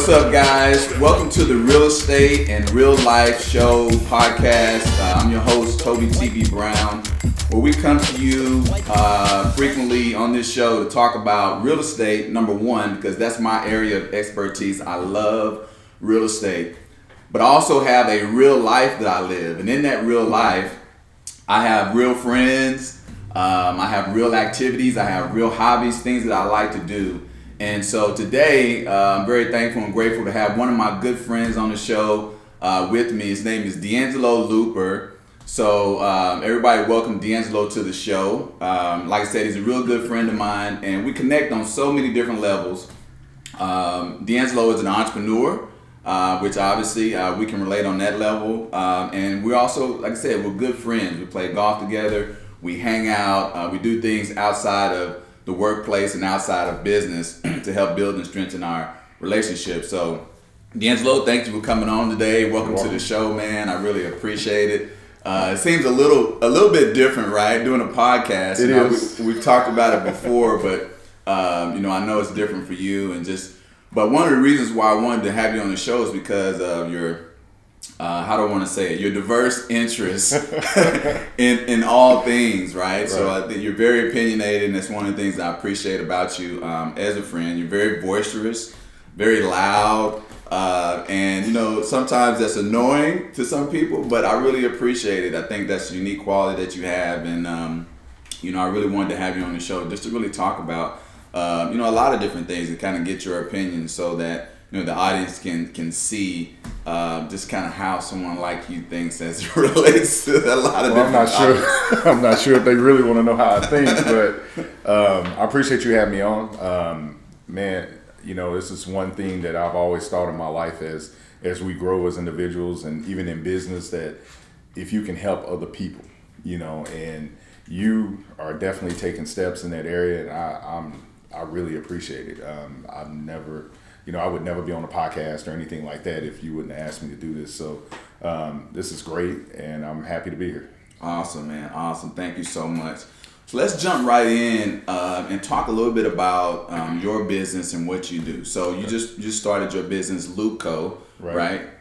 What's up, guys? Welcome to the Real Estate and Real Life Show podcast. I'm your host, Toby TV Brown, where we come to you frequently on this show to talk about real estate, number one, because that's my area of expertise. I love real estate, but I also have a real life that I live. And in that real life, I have real friends, I have real activities, I have real hobbies, things that I like to do. And so today, I'm very thankful and grateful to have one of my good friends on the show with me. His name is D'Angelo Looper. So everybody welcome D'Angelo to the show. Like I said, he's a real good friend of mine, and we connect on so many different levels. D'Angelo is an entrepreneur, which obviously we can relate on that level. And we're also, like I said, we're good friends. We play golf together, we hang out, we do things outside of the workplace and outside of business to help build and strengthen our relationship. So, D'Angelo, thank you for coming on today. Welcome to the show, man. I really appreciate it. It seems a little bit different, right? Doing a podcast. It is. We've talked about it before, but I know it's different for you. But one of the reasons why I wanted to have you on the show is because of your how do I want to say it? Your diverse interests in all things, right? So I think you're very opinionated, and that's one of the things I appreciate about you as a friend. You're very boisterous, very loud, and sometimes that's annoying to some people, but I really appreciate it. I think that's a unique quality that you have, and I really wanted to have you on the show just to really talk about a lot of different things and kind of get your opinion so that the audience can see just kind of how someone like you thinks as it relates to a lot of different topics. I'm not sure if they really want to know how I think, but I appreciate you having me on. Man, this is one thing that I've always thought in my life as we grow as individuals and even in business, that if you can help other people, and you are definitely taking steps in that area, and I really appreciate it. I've never... I would never be on a podcast or anything like that if you wouldn't ask me to do this. So this is great, and I'm happy to be here. Awesome, man. Awesome. Thank you so much. So let's jump right in and talk a little bit about your business and what you do. So you just started your business, Loopco, right?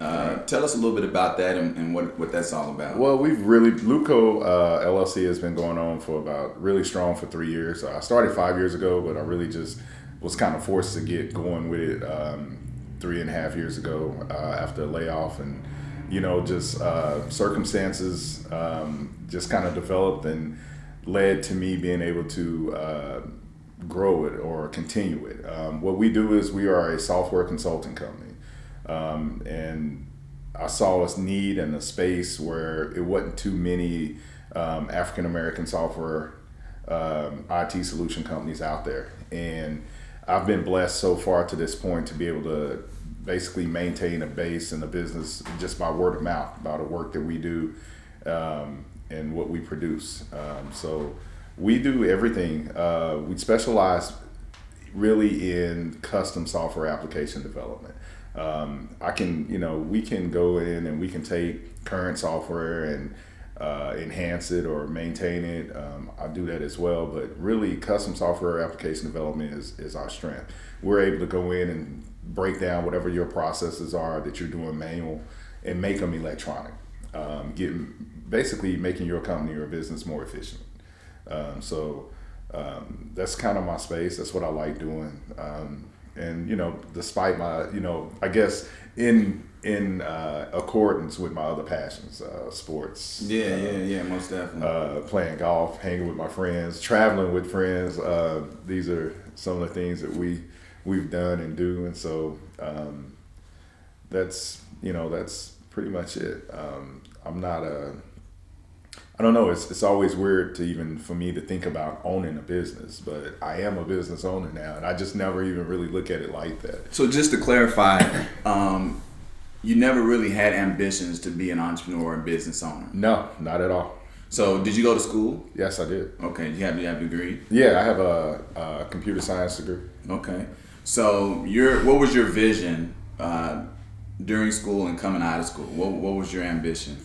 Tell us a little bit about that and what that's all about. Well, Loopco LLC has been going on really strong for 3 years. I started 5 years ago, but I really just was kind of forced to get going with it 3.5 years ago after a layoff, and circumstances just kind of developed and led to me being able to grow it or continue it. What we do is we are a software consulting company, and I saw a need in a space where it wasn't too many African American software IT solution companies out there, and I've been blessed so far to this point to be able to basically maintain a base in the business just by word of mouth about the work that we do and what we produce. So we do everything. We specialize really in custom software application development. We can go in and we can take current software and enhance it or maintain it. I do that as well, but really custom software application development is our strength. We're able to go in and break down whatever your processes are that you're doing manual and make them electronic, basically making your company or business more efficient. So that's kind of my space. That's what I like doing. And despite my, I guess in accordance with my other passions, sports. Yeah, most definitely. Playing golf, hanging with my friends, traveling with friends. These are some of the things that we've done and do, and so that's pretty much it. I'm not I don't know. It's always weird for me to think about owning a business, but I am a business owner now, and I just never even really look at it like that. So just to clarify, you never really had ambitions to be an entrepreneur and business owner? No, not at all. So did you go to school? Yes, I did. Okay, you have a degree? Yeah, I have a computer science degree. Okay. So what was your vision during school and coming out of school? What was your ambition?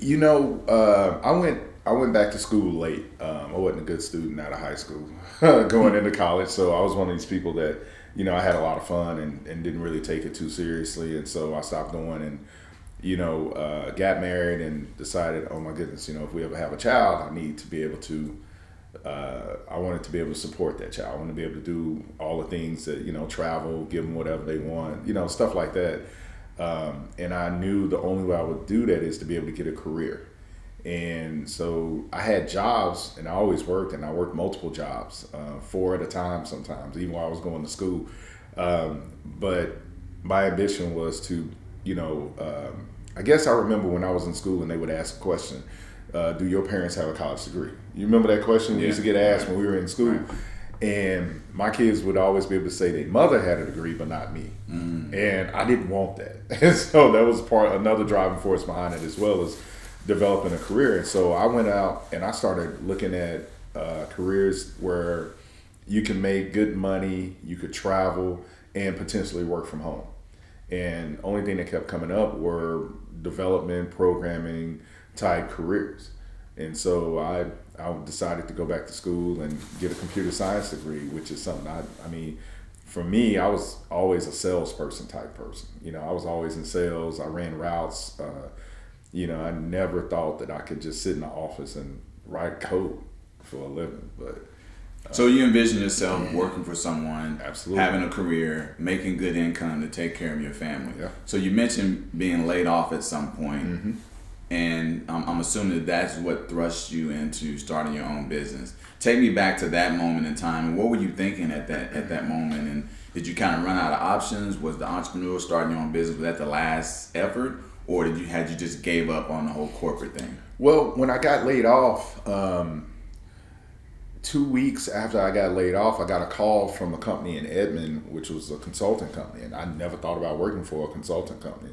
I went back to school late. I wasn't a good student out of high school going into college, so I was one of these people that I had a lot of fun and didn't really take it too seriously. And so I stopped going and, got married and decided, oh my goodness, if we ever have a child, I need to be able to, I wanted to be able to support that child. I wanted to be able to do all the things that, travel, give them whatever they want, stuff like that. And I knew the only way I would do that is to be able to get a career. And so I had jobs, and I always worked, and I worked multiple jobs, 4 at a time sometimes, even while I was going to school. But my ambition was to, I guess I remember when I was in school and they would ask a question, do your parents have a college degree? You remember that question we used to get asked when we were in school? Right. And my kids would always be able to say their mother had a degree, but not me. Mm. And I didn't want that. And so that was another driving force behind it, as well as developing a career. And so I went out and I started looking at careers where you can make good money, you could travel, and potentially work from home. And the only thing that kept coming up were development, programming type careers. And so I decided to go back to school and get a computer science degree, which is something for me, I was always a salesperson type person. I was always in sales. I ran routes. I never thought that I could just sit in the office and write code for a living. But so you envision yourself working for someone, absolutely, having a career, making good income to take care of your family. Yeah. So you mentioned being laid off at some point, mm-hmm. and I'm assuming that that's what thrust you into starting your own business. Take me back to that moment in time, and what were you thinking at that moment? And did you kind of run out of options? Was the entrepreneur starting your own business, was that the last effort? Or had you just gave up on the whole corporate thing? Well, when I got laid off, 2 weeks after I got laid off, I got a call from a company in Edmond, which was a consulting company. And I never thought about working for a consulting company.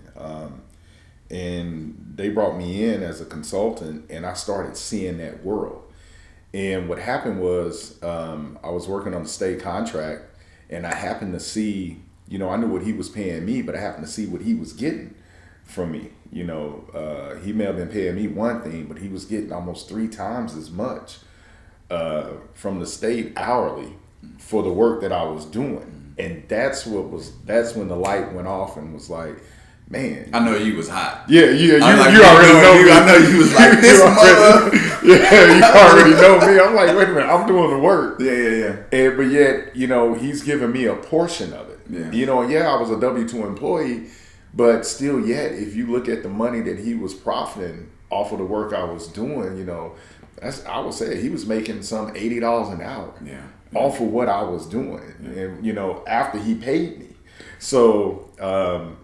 And they brought me in as a consultant, and I started seeing that world. And what happened was I was working on a state contract, and I happened to see, I knew what he was paying me, but I happened to see what he was getting from me. He may have been paying me one thing, but he was getting almost 3 times as much from the state hourly for the work that I was doing. And that's when the light went off and was like, man, I know you was hot. Yeah, you already know me. I know you was like this mother. Yeah, you already know me. I'm like, wait a minute, I'm doing the work. Yeah. But yet, he's giving me a portion of it. Yeah. I was a W-2 employee, but still, yet, if you look at the money that he was profiting off of the work I was doing, I would say he was making some $80 an hour off of what I was doing, and after he paid me. So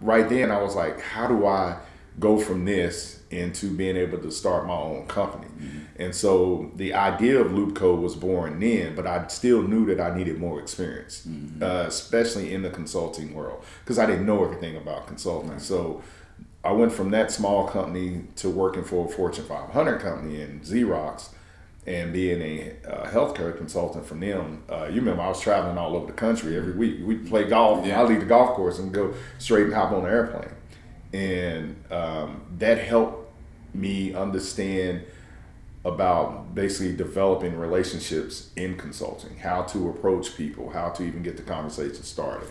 right then I was like, how do I go from this into being able to start my own company? Mm-hmm. And so the idea of LoopCode was born then, but I still knew that I needed more experience, mm-hmm. Especially in the consulting world, because I didn't know everything about consulting. Right. So I went from that small company to working for a Fortune 500 company in Xerox, and being a healthcare consultant from them. You remember I was traveling all over the country every week. We'd play golf. Yeah. I'd leave the golf course and go straight and hop on the airplane. And that helped me understand about basically developing relationships in consulting, how to approach people, how to even get the conversation started,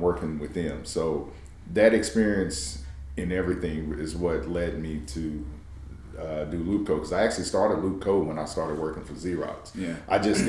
working with them. So that experience in everything is what led me to do LoopCode, because I actually started LoopCode when I started working for Xerox. Yeah. I just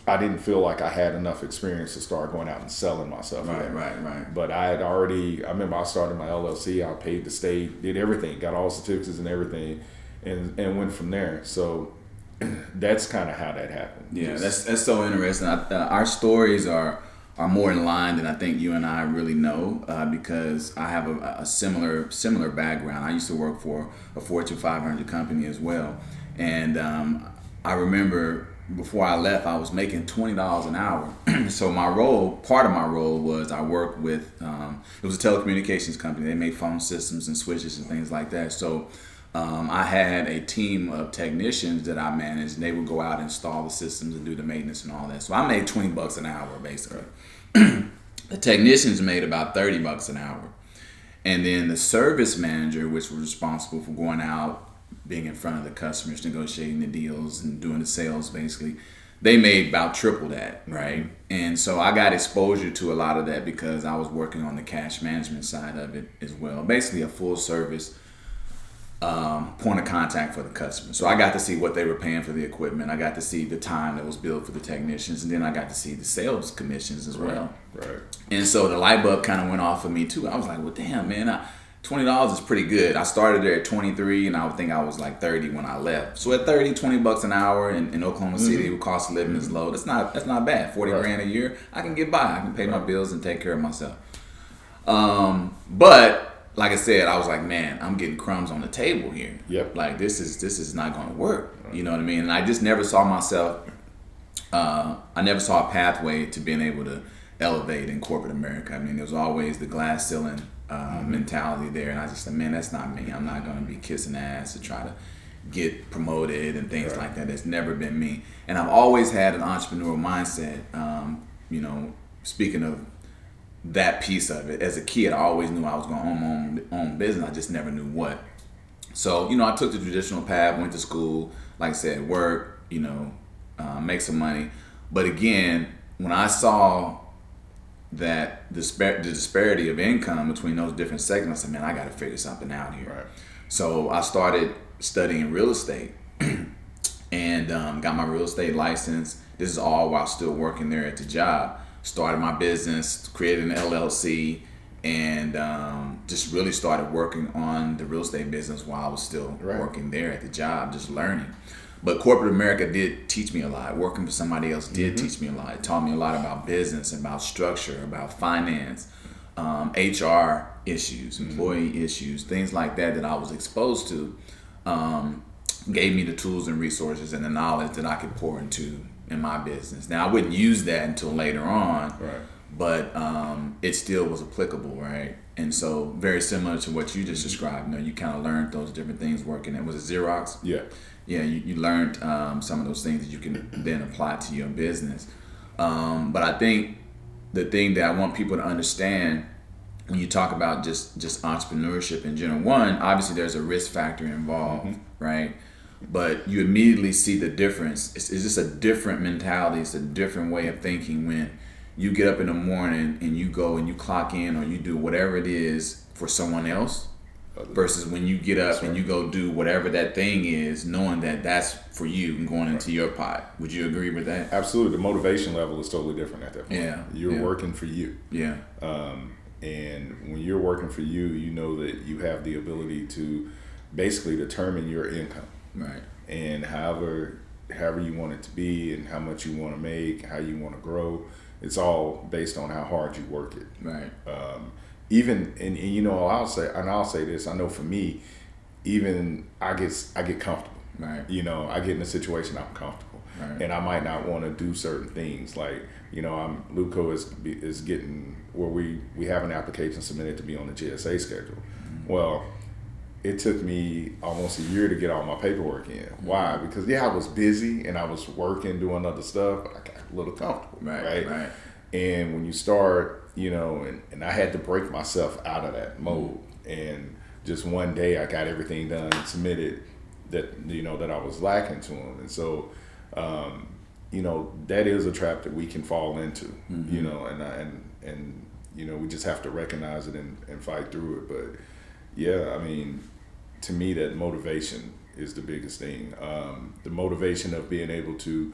I didn't feel like I had enough experience to start going out and selling myself. Right. But I remember I started my LLC, I paid the state, did everything, got all certificates and everything, and went from there. So that's kind of how that happened. Yeah, that's so interesting. Our stories are more in line than I think you and I really know, because I have a similar background. I used to work for a Fortune 500 company as well, and I remember before I left, I was making $20 an hour. So part of my role was I worked with it was a telecommunications company. They made phone systems and switches and things like that. So I had a team of technicians that I managed, and they would go out and install the systems and do the maintenance and all that. So I made $20 an hour basically. The technicians made about $30 an hour. And then the service manager, which was responsible for going out, being in front of the customers, negotiating the deals and doing the sales basically, they made about triple that, right? And so I got exposure to a lot of that because I was working on the cash management side of it as well. Basically a full service point of contact for the customer. So I got to see what they were paying for the equipment. I got to see the time that was billed for the technicians, and then I got to see the sales commissions as well. Right. And so the light bulb kind of went off for me too. I was like, well, damn, man, $20 is pretty good. I started there at 23, and I would think I was like 30 when I left. So at 30, $20 an hour in Oklahoma City, where cost of living is low, that's not bad. 40 grand a year, I can get by. I can pay my bills and take care of myself. But like I said, I was like, man, I'm getting crumbs on the table here. Yep. Like this is not going to work. You know what I mean? And I just never saw myself. I never saw a pathway to being able to elevate in corporate America. I mean, there was always the glass ceiling mentality there, and I just said, man, that's not me. I'm not going to be kissing ass to try to get promoted and things like that. That's never been me. And I've always had an entrepreneurial mindset. You know, speaking of that piece of it, as a kid, I always knew I was going to own my own business. I just never knew what. So, you know, I took the traditional path, went to school, like I said, work, you know, make some money. But again, when I saw that the disparity of income between those different segments, I said, man, I got to figure something out here. Right. So I started studying real estate and got my real estate license. This is all while still working there at the job. Started my business, created an LLC, and just really started working on the real estate business while I was still working there at the job, just learning. But corporate America did teach me a lot. Working for somebody else did teach me a lot. It taught me a lot about business, about structure, about finance, HR issues, employee issues, things like that I was exposed to. Gave me the tools and resources and the knowledge that I could pour into in my business. Now, I wouldn't use that until later on, but it still was applicable, right? And so very similar to what you just described. You know, you kind of learned those different things working. It was a Xerox. Yeah, you learned some of those things that you can then apply to your business. But I think the thing that I want people to understand when you talk about just entrepreneurship in general, one, obviously there's a risk factor involved, right? But you immediately see the difference. It's just a different mentality. It's a different way of thinking when you get up in the morning and you go and you clock in or you do whatever it is for someone else versus when you get up and you go do whatever that thing is, knowing that that's for you and going into your pot. Would you agree with that? Absolutely. The motivation level is totally different at that point. Yeah. You're working for you. Yeah. And when you're working for you, you know that you have the ability to basically determine your income. Right. And however you want it to be and how much you want to make, how you want to grow, it's all based on how hard you work it. Right. Even and you know, I'll say this, I know for me, even I get comfortable. Right. You know, I get in a situation I'm comfortable. Right. And I might not want to do certain things. Like, you know, Luco is getting where we have an application submitted to be on the GSA schedule. Well, it took me almost a year to get all my paperwork in. Why? Because I was busy and I was working, doing other stuff, but I got a little comfortable. Right. And when you start, you know, and I had to break myself out of that mode. And just one day I got everything done and submitted that, you know, that I was lacking to them. And so, you know, that is a trap that we can fall into, you know, and you know, we just have to recognize it and fight through it. But yeah, I mean, to me, that motivation is the biggest thing. The motivation of being able to,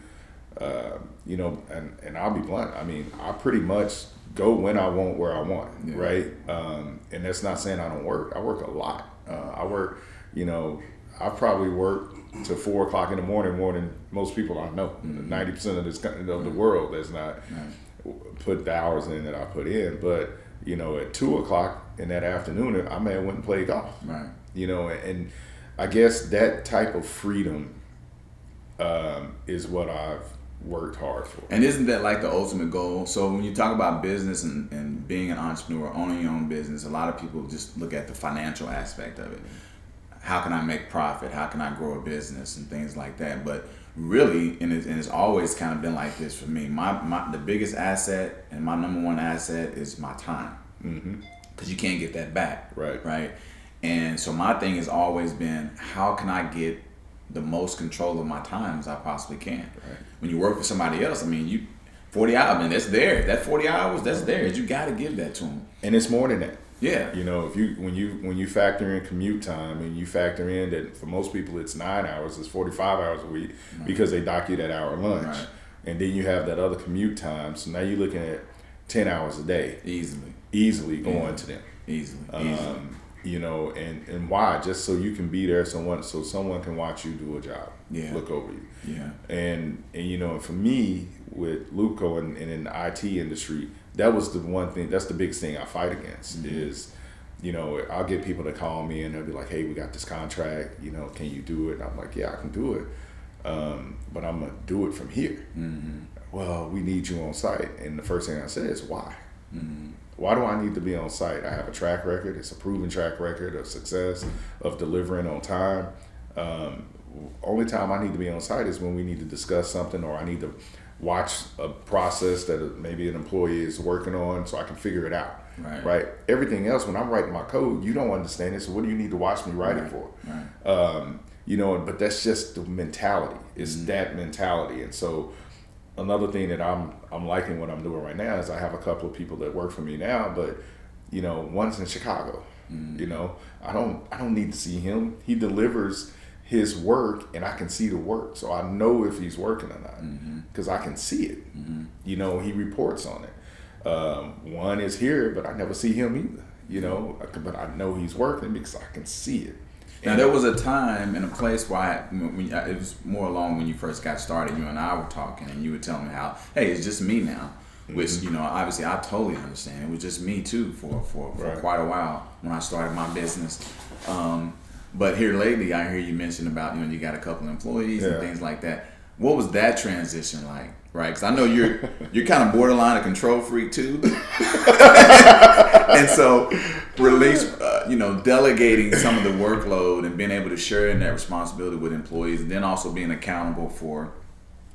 you know, and I'll be blunt. I mean, I pretty much go when I want, where I want, right? And that's not saying I don't work. I work a lot. I work, you know, I probably work to 4 o'clock in the morning more than most people I know. 90% of the world that's not put the hours in that I put in. But, you know, at 2 o'clock in that afternoon, I may have went and played golf. Right. You know, and I guess that type of freedom is what I've worked hard for. And isn't that like the ultimate goal? So when you talk about business and being an entrepreneur, owning your own business, a lot of people just look at the financial aspect of it. How can I make profit? How can I grow a business and things like that? But really, and it's always kind of been like this for me. The biggest asset and my number one asset is my time. Because you can't get that back. Right. And so my thing has always been, how can I get the most control of my time as I possibly can. Right. When you work for somebody else, I mean, 40 hours, I mean, that's there. That 40 hours, that's theirs. You got to give that to them. And it's more than that. Yeah. You know, when you factor in commute time and you factor in that for most people it's 9 hours, it's 45 hours a week because they dock you that hour lunch. Right. And then you have that other commute time. So now you're looking at 10 hours a day. Easily going to them. Easily. You know, and why? Just so you can be there, so someone can watch you do a job. Yeah. Look over you. Yeah. And you know, for me with Luco and in the IT industry, that was the one thing, that's the biggest thing I fight against is, you know, I'll get people to call me and they'll be like, hey, we got this contract, you know, can you do it? And I'm like, yeah, I can do it. But I'm going to do it from here. Well, we need you on site. And the first thing I say is why? Why do I need to be on site? I have a track record. It's a proven track record of success, of delivering on time. Only time I need to be on site is when we need to discuss something or I need to watch a process that maybe an employee is working on so I can figure it out. Right? Everything else, when I'm writing my code, you don't understand it, so what do you need to watch me write it for? You know, but that's just the mentality. It's that mentality. And so another thing that I'm liking what I'm doing right now is I have a couple of people that work for me now, but you know, one's in Chicago. You know, I don't need to see him. He delivers his work and I can see the work, so I know if he's working or not because I can see it. You know, he reports on it. One is here, but I never see him either. You know, but I know he's working because I can see it. Now, there was a time and a place where it was more along when you first got started. You and I were talking, and you were telling me how, hey, it's just me now. Which, you know, obviously I totally understand. It was just me too for quite a while when I started my business. But here lately, I hear you mention about, you know, you got a couple of employees and things like that. What was that transition like? Right, because I know you're kind of borderline a control freak too, and so delegating some of the workload and being able to share in that responsibility with employees, and then also being accountable for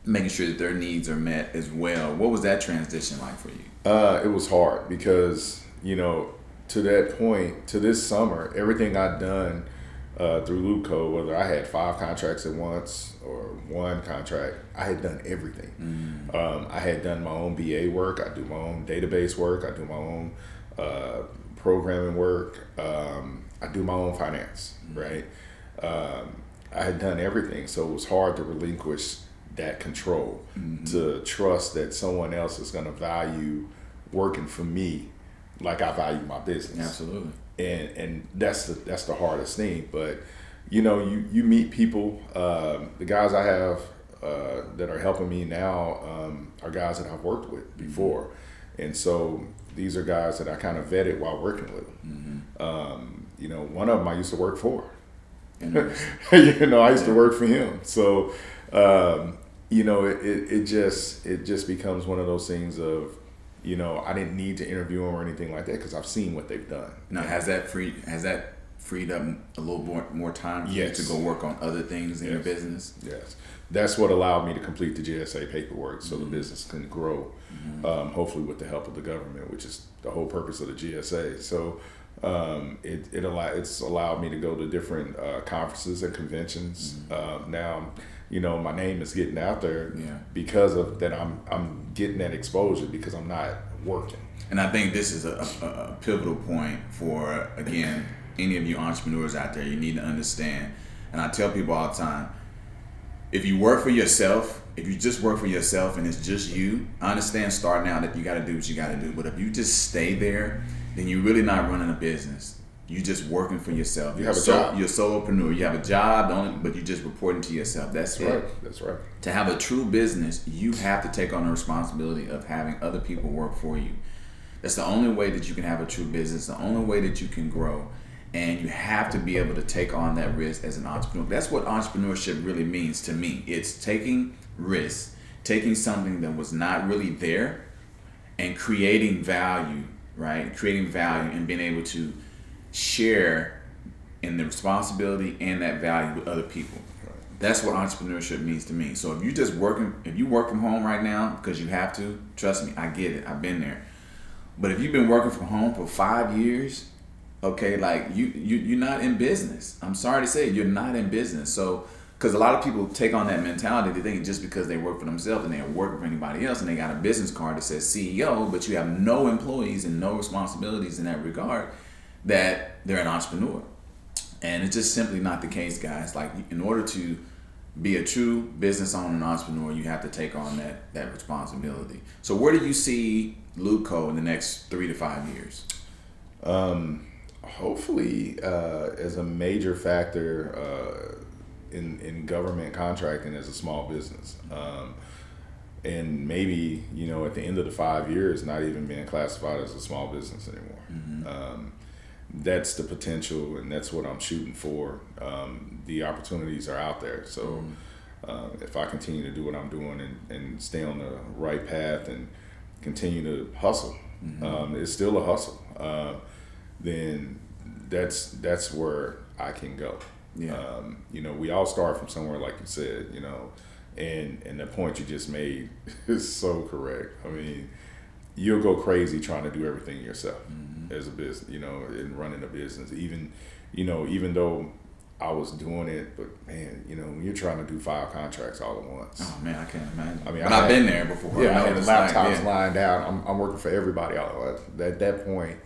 making sure that their needs are met as well. What was that transition like for you? It was hard because, you know, to that point, to this summer, everything I'd done through Luco, whether I had 5 contracts at once or 1 contract, I had done everything. I had done my own BA work. I do my own database work. I do my own programming work. I do my own finance, right? I had done everything, so it was hard to relinquish that control, to trust that someone else is going to value working for me like I value my business. Absolutely. And that's the hardest thing. But you know, you meet people. The guys I have that are helping me now are guys that I've worked with before, and so these are guys that I kind of vetted while working with them. You know, one of them I used to work for. You know, I used to work for him. So you know, it just becomes one of those things of, you know, I didn't need to interview them or anything like that because I've seen what they've done. Now, has that freed up a little more time for you to go work on other things in your business? Yes. That's what allowed me to complete the GSA paperwork so the business can grow, hopefully with the help of the government, which is the whole purpose of the GSA. So it's allowed me to go to different conferences and conventions. Now, you know, my name is getting out there because of that. I'm getting that exposure because I'm not working. And I think this is a pivotal point for, again, any of you entrepreneurs out there. You need to understand, and I tell people all the time, if you work for yourself, if you just work for yourself and it's just you, I understand starting out that you got to do what you got to do. But if you just stay there, then you're really not running a business. You're just working for yourself. You have a job. You're a solopreneur. You have a job, but you're just reporting to yourself. That's right. That's right. To have a true business, you have to take on the responsibility of having other people work for you. That's the only way that you can have a true business, the only way that you can grow. And you have to be able to take on that risk as an entrepreneur. That's what entrepreneurship really means to me. It's taking risks, taking something that was not really there and creating value, right? Creating value and being able to share in the responsibility and that value with other people. That's what entrepreneurship means to me. So if you work from home right now because you have to, trust me, I get it. I've been there. But if you've been working from home for 5 years, okay, like you're not in business. I'm sorry to say, you're not in business. So Because a lot of people take on that mentality, they think just because they work for themselves and they're working for anybody else and they got a business card that says CEO, but you have no employees and no responsibilities in that regard, that they're an entrepreneur. And it's just simply not the case, guys. Like, in order to be a true business owner and entrepreneur, you have to take on that responsibility. So where do you see Luco in the next 3 to 5 years? Hopefully, as a major factor in government contracting as a small business. And maybe, at the end of the 5 years, not even being classified as a small business anymore. Mm-hmm. That's the potential, and that's what I'm shooting for. The opportunities are out there. So if I continue to do what I'm doing and stay on the right path and continue to hustle, it's still a hustle, then that's where I can go. Yeah. We all start from somewhere, like you said, and the point you just made is so correct. I mean, you'll go crazy trying to do everything yourself as a business, in running a business. Even though I was doing it, but man, when you're trying to do 5 contracts all at once. Oh man, I can't imagine. I mean, I've been there before. Yeah, I had laptops lined out. I'm working for everybody all at once. At that point,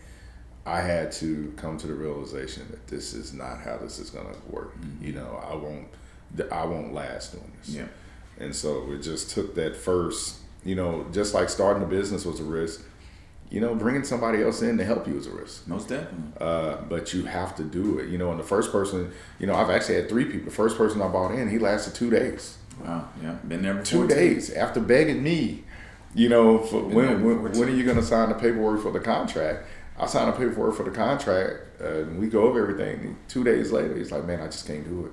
I had to come to the realization that this is not how this is gonna work. I won't last doing this. Yeah. And so it just took that first, just like starting a business was a risk, bringing somebody else in to help you is a risk. Most definitely. But you have to do it. And the first person, I've actually had 3 people. The first person I bought in, he lasted 2 days. Wow. Yeah. Been there before. 2 days after begging me, when are you gonna sign the paperwork for the contract? I signed the paperwork for the contract, and we go over everything. 2 days later, he's like, "Man, I just can't do it."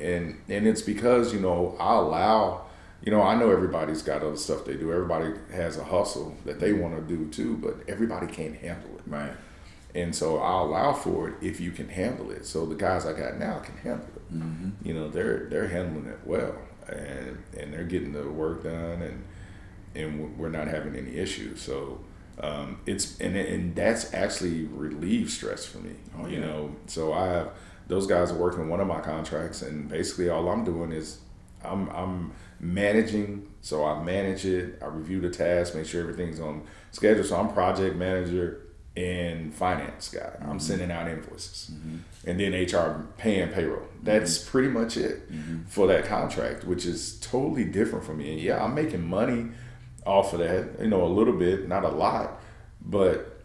And it's because I allow. I know everybody's got other stuff they do. Everybody has a hustle that they want to do too, but everybody can't handle it. Right. And so I allow for it if you can handle it. So the guys I got now can handle it. Mm-hmm. They're handling it well, and they're getting the work done, and we're not having any issues. So. And that's actually relieved stress for me. Oh, yeah. So I have those guys are working one of my contracts, and basically all I'm doing is I'm managing. So I manage it, I review the tasks, make sure everything's on schedule. So I'm project manager and finance guy. I'm sending out invoices, and then HR paying payroll. That's pretty much it for that contract, which is totally different from me. And yeah, I'm making money off of that, a little bit, not a lot, but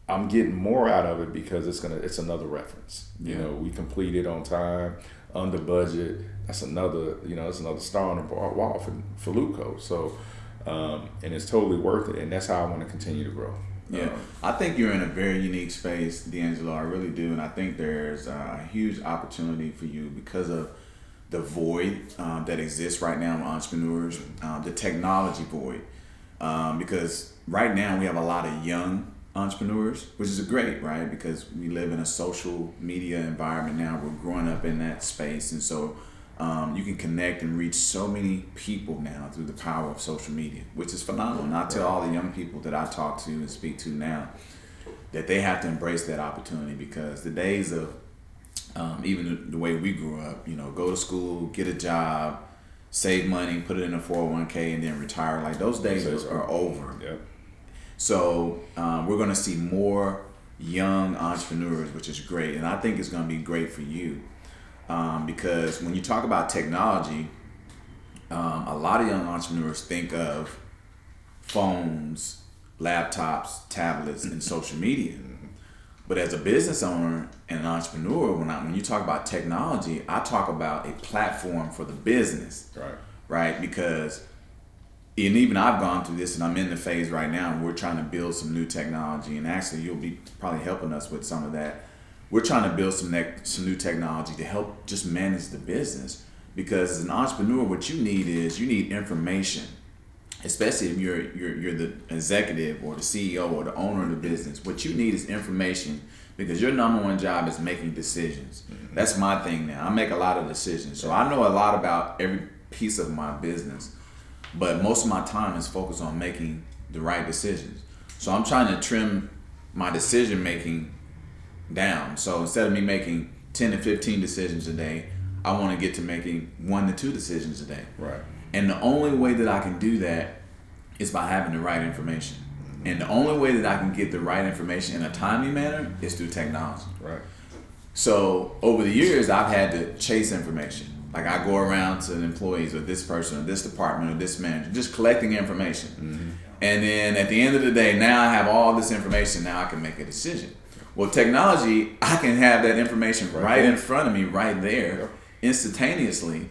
I'm getting more out of it because it's another reference. Yeah. We completed on time, under budget. That's another, it's another star on the wall for Luco. So, and it's totally worth it, and that's how I want to continue to grow. Yeah, I think you're in a very unique space, D'Angelo. I really do, and I think there's a huge opportunity for you because of the void that exists right now in entrepreneurs, the technology void. Because right now we have a lot of young entrepreneurs, which is great, right? Because we live in a social media environment now. We're growing up in that space, and so you can connect and reach so many people now through the power of social media, which is phenomenal. And I tell all the young people that I talk to and speak to now that they have to embrace that opportunity, because the days of even the way we grew up, go to school, get a job, save money, put it in a 401k, and then retire. Like, those days are over. Yep. So we're going to see more young entrepreneurs, which is great. And I think it's going to be great for you because when you talk about technology, a lot of young entrepreneurs think of phones, laptops, tablets, and social media. But as a business owner and an entrepreneur, when you talk about technology, I talk about a platform for the business, right? Because, and even I've gone through this, and I'm in the phase right now, and we're trying to build some new technology, and actually you'll be probably helping us with some of that. We're trying to build some new technology to help just manage the business, because as an entrepreneur, what you need information. Especially if you're the executive or the CEO or the owner of the business, what you need is information, because your number one job is making decisions. Mm-hmm. That's my thing now. I make a lot of decisions. So I know a lot about every piece of my business, but most of my time is focused on making the right decisions. So I'm trying to trim my decision making down. So instead of me making 10 to 15 decisions a day, I want to get to making 1 to 2 decisions a day. Right. And the only way that I can do that is by having the right information. And the only way that I can get the right information in a timely manner is through technology. Right. So over the years, I've had to chase information. Like I go around to the employees of this person or this department or this manager, just collecting information. Mm-hmm. And then at the end of the day, now I have all this information. Now I can make a decision. Well, technology, I can have that information right in front of me, right there, instantaneously,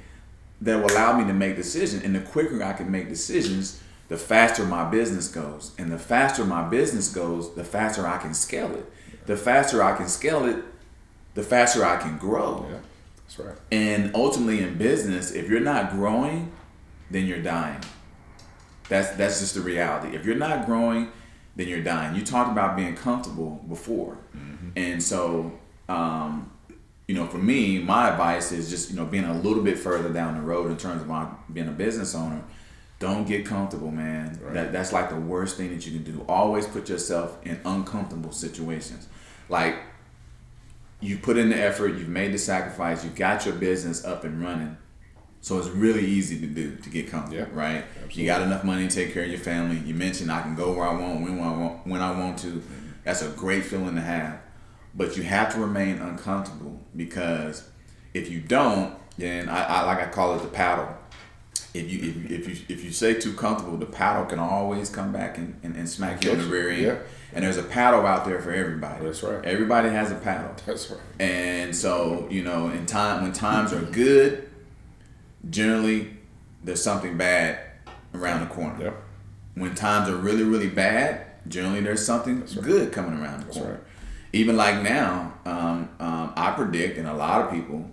that will allow me to make decisions. And the quicker I can make decisions, the faster my business goes. And the faster my business goes, the faster I can scale it. The faster I can scale it, the faster I can grow. Yeah, that's right. And ultimately in business, if you're not growing, then you're dying. That's just the reality. If you're not growing, then you're dying. You talked about being comfortable before. Mm-hmm. And so, for me, my advice is just, being a little bit further down the road in terms of being a business owner. Don't get comfortable, man. Right. That's like the worst thing that you can do. Always put yourself in uncomfortable situations. Like, you put in the effort, you've made the sacrifice, you got your business up and running. So it's really easy to do, to get comfortable, right? Absolutely. You got enough money to take care of your family. You mentioned I can go where I want, when I want to. Mm-hmm. That's a great feeling to have. But you have to remain uncomfortable, because if you don't, then I call it the paddle. If you stay too comfortable, the paddle can always come back and smack you in the rear end. Yeah. And there's a paddle out there for everybody. That's right. Everybody has a paddle. That's right. And so, when times are good, generally there's something bad around the corner. Yep. When times are really, really bad, generally there's something good coming around the corner. Right. Even like now, I predict, and a lot of people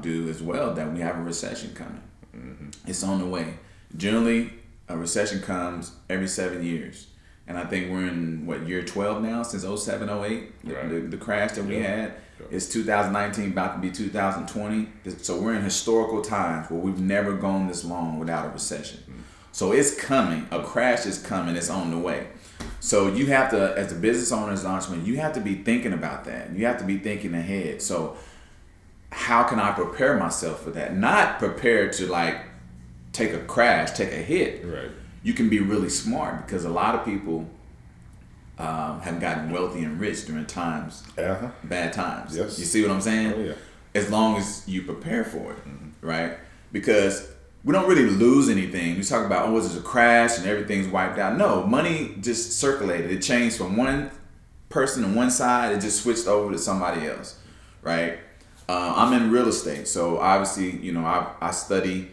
do as well, that we have a recession coming. Mm-hmm. It's on the way. Generally, a recession comes every 7 years. And I think we're in, year 12 now, since 07, 08, right. the crash that we had. Yep. It's 2019, about to be 2020. So we're in historical times where we've never gone this long without a recession. Mm-hmm. So it's coming. A crash is coming. It's on the way. So you have to, as a business owner, as an entrepreneur, you have to be thinking about that. You have to be thinking ahead. So how can I prepare myself for that? Not prepared to take a crash, take a hit. Right. You can be really smart, because a lot of people have gotten wealthy and rich during times, bad times. Yes. You see what I'm saying? Oh, yeah. As long as you prepare for it, mm-hmm. right? Because we don't really lose anything. We talk about, it's a crash and everything's wiped out. No, money just circulated. It changed from one person on one side, it just switched over to somebody else, right? I'm in real estate, so obviously, I study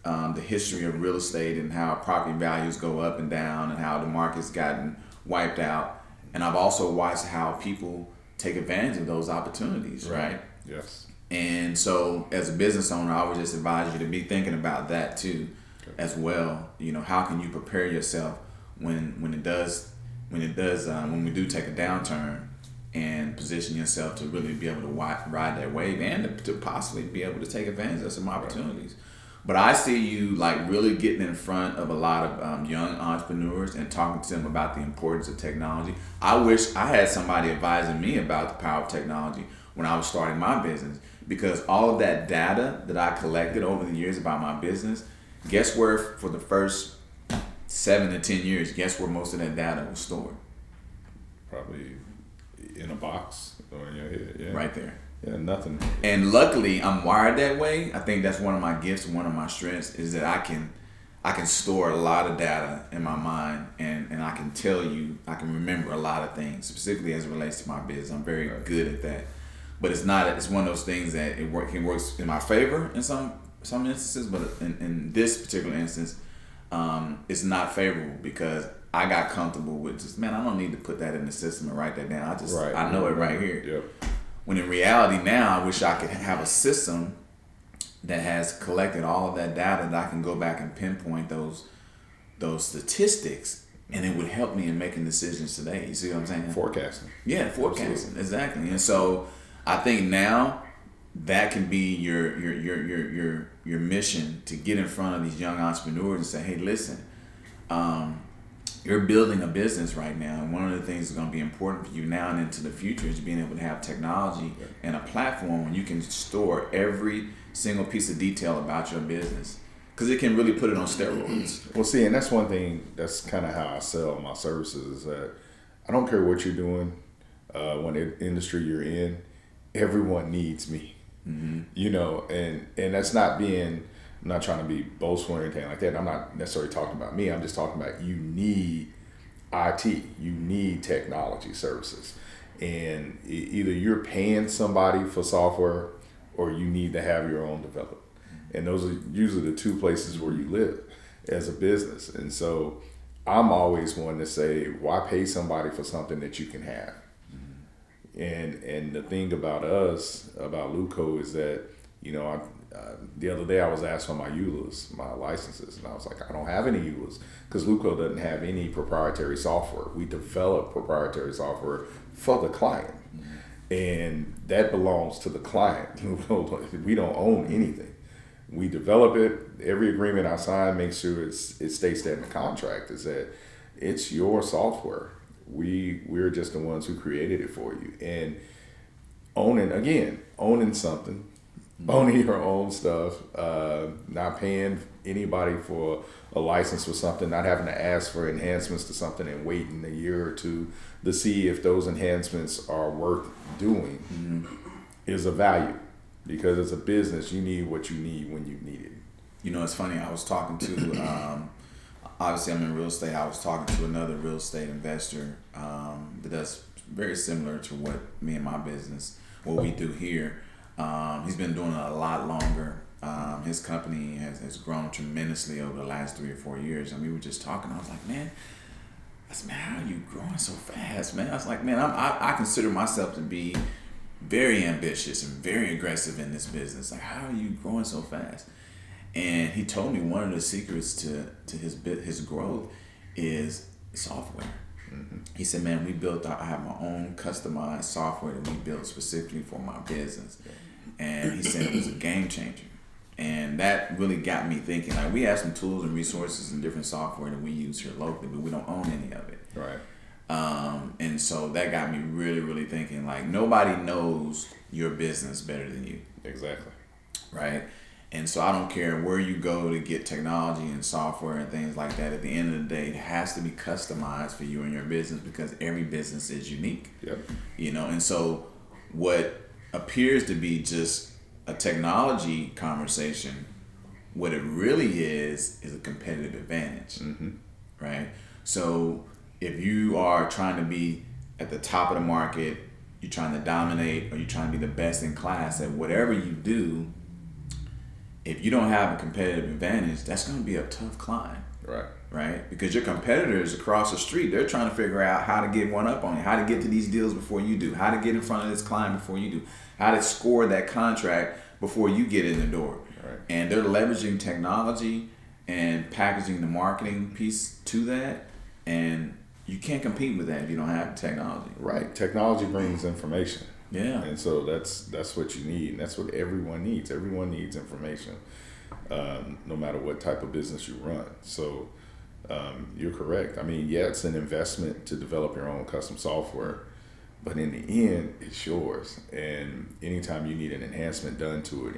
the history of real estate and how property values go up and down and how the market's gotten wiped out. And I've also watched how people take advantage of those opportunities, right? Yes. And so as a business owner, I would just advise you to be thinking about that too, as well. How can you prepare yourself when we do take a downturn, and position yourself to really be able to ride that wave, and to possibly be able to take advantage of some opportunities. Right. But I see you really getting in front of a lot of young entrepreneurs and talking to them about the importance of technology. I wish I had somebody advising me about the power of technology when I was starting my business, because all of that data that I collected over the years about my business, guess where for the first 7 to 10 years, guess where most of that data was stored? Probably in a box or in your head. Yeah. Right there. Yeah, nothing. And luckily, I'm wired that way. I think that's one of my gifts, one of my strengths, is that I can store a lot of data in my mind, and I can tell you, I can remember a lot of things, specifically as it relates to my business. I'm very good at that. But it's one of those things that can work in my favor in some instances, but in this particular instance, it's not favorable, because I got comfortable with just, I don't need to put that in the system and write that down. I know it right here. Yep. When in reality now, I wish I could have a system that has collected all of that data, that I can go back and pinpoint those statistics, and it would help me in making decisions today. You see what I'm saying? Forecasting. Yeah, forecasting. Absolutely. Exactly. And so I think now that can be your mission, to get in front of these young entrepreneurs and say, hey, listen, you're building a business right now, and one of the things that's going to be important for you now and into the future is being able to have technology and a platform where you can store every single piece of detail about your business, because it can really put it on steroids. Well, see, and that's one thing. That's kind of how I sell my services. Is that I don't care what you're doing, what industry you're in. Everyone needs me. Mm-hmm. You know, and that's not being. I'm not trying to be boastful or anything like that. I'm not necessarily talking about me. I'm just talking about you need IT. You need technology services, and either you're paying somebody for software, or you need to have your own development. And those are usually the two places where you live as a business. And so I'm always one to say, why pay somebody for something that you can have? And the thing about us, about Luco, is that, you know, the other day I was asked for my EULAs, my licenses, and I was like, I don't have any EULAs, because Luco doesn't have any proprietary software. We develop proprietary software for the client, and that belongs to the client. We don't own anything. We develop it. Every agreement I sign makes sure it states that in the contract, is that it's your software. We're just the ones who created it for you. And owning something, owning your own stuff, not paying anybody for a license for something, not having to ask for enhancements to something and waiting a year or two to see if those enhancements are worth doing, is a value. Because as a business, you need what you need when you need it. You know, it's funny. I was talking to, obviously I'm in real estate. I was talking to another real estate investor that does very similar to what me and my business, what we do here. He's been doing it a lot longer. His company has grown tremendously over the last 3 or 4 years. And we were just talking. I was like, man, how are you growing so fast, man? I was like, man, I consider myself to be very ambitious and very aggressive in this business. Like, how are you growing so fast? And he told me one of the secrets to his growth is software. Mm-hmm. He said, man, I have my own customized software that we built specifically for my business. And he said it was a game changer. And that really got me thinking. Like, we have some tools and resources and different software that we use here locally, but we don't own any of it. Right. And so that got me really, really thinking, like, nobody knows your business better than you. Exactly. Right? And so I don't care where you go to get technology and software and things like that. At the end of the day, it has to be customized for you and your business, because every business is unique. Yep. You know, and so what appears to be just a technology conversation, what it really is a competitive advantage. Mm-hmm. Right? So if you are trying to be at the top of the market, you're trying to dominate, or you're trying to be the best in class at whatever you do, if you don't have a competitive advantage, that's going to be a tough climb. Right. Right? Because your competitors across the street, they're trying to figure out how to get one up on you, how to get to these deals before you do, how to get in front of this client before you do, how to score that contract before you get in the door. Right. And they're leveraging technology and packaging the marketing piece to that. And you can't compete with that if you don't have technology. Right. Technology brings information. Yeah. And so that's what you need, and that's what everyone needs. Everyone needs information, no matter what type of business you run. So you're correct. I mean, yeah, it's an investment to develop your own custom software, but in the end, it's yours. And anytime you need an enhancement done to it,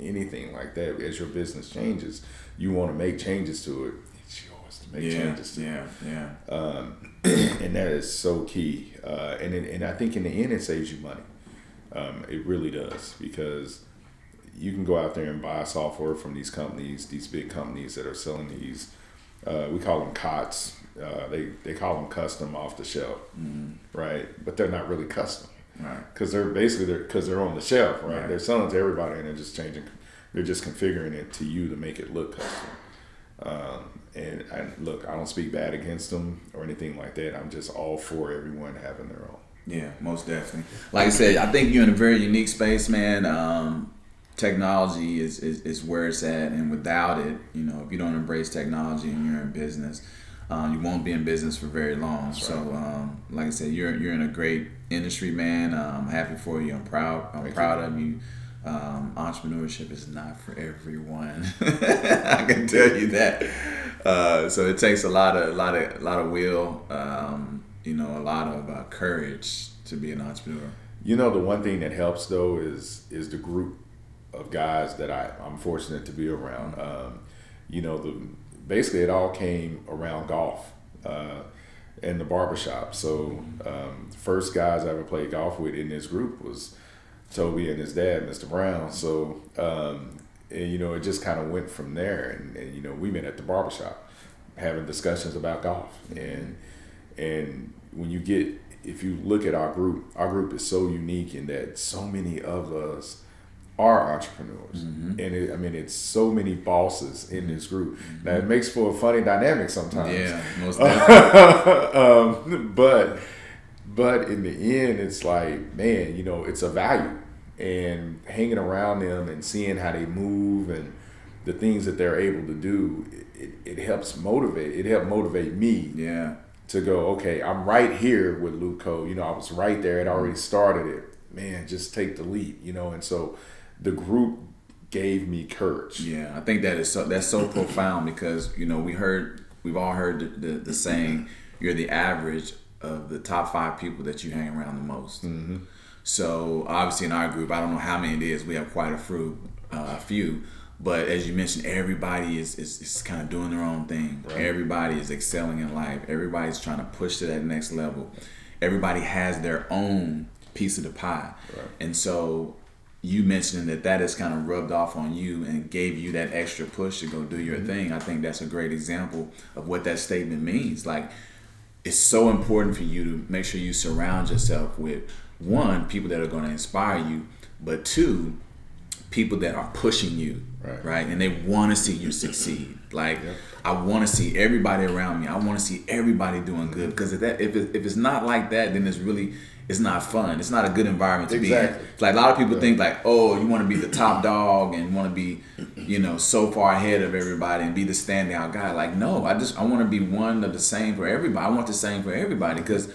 anything like that, as your business changes, you want to make changes to it. It's yours to make changes to it. Yeah. And that is so key. And I think in the end, it saves you money. It really does, because you can go out there and buy software from these companies, these big companies that are selling these, we call them COTS. They call them custom off the shelf, right? But they're not really custom, right? Because they're on the shelf, right? They're selling it to everybody, and they're just configuring it to you to make it look custom. And I don't speak bad against them or anything like that. I'm just all for everyone having their own. Yeah, most definitely. Like I said, I think you're in a very unique space, man. Technology is where it's at, and without it, you know, if you don't embrace technology and you're in business, you won't be in business for very long. That's right. So, like I said, you're in a great industry, man. I'm happy for you. I'm proud of you. Entrepreneurship is not for everyone. I can tell you that. So it takes a lot of will, a lot of courage to be an entrepreneur. You know, the one thing that helps though is the group. of guys that I'm fortunate to be around. Basically it all came around golf and the barbershop. So first guys I ever played golf with in this group was Toby and his dad, Mr. Brown. So it just kind of went from there, and we met at the barbershop having discussions about golf, and if you look at our group is so unique in that so many of us are entrepreneurs, and it's so many bosses in this group. Now it makes for a funny dynamic sometimes. Yeah, most definitely. But in the end, it's like, man, it's a value, and hanging around them and seeing how they move and the things that they're able to do, it helps motivate. It helped motivate me. Yeah. To go, okay, I'm right here with Luke Cole. I was right there. It already started it. Man, just take the leap. And so the group gave me courage. Yeah, I think that's so profound, because we've all heard the saying, you're the average of the top 5 people that you hang around the most. Mm-hmm. So obviously in our group, I don't know how many it is. We have quite a few. But as you mentioned, everybody is kind of doing their own thing. Right. Everybody is excelling in life. Everybody's trying to push to that next level. Everybody has their own piece of the pie. Right. And so you mentioning that has kind of rubbed off on you and gave you that extra push to go do your thing. I think that's a great example of what that statement means. Like, it's so important for you to make sure you surround yourself with, one, people that are going to inspire you, but two, people that are pushing you, right? And they want to see you succeed. Like, I want to see everybody around me. I want to see everybody doing good, because if it's not like that, then it's not fun. It's not a good environment to be in. It's like a lot of people think like, oh, you want to be the top dog and want to be, so far ahead of everybody and be the standout guy. Like, no, I want to be one of the same for everybody. I want the same for everybody, because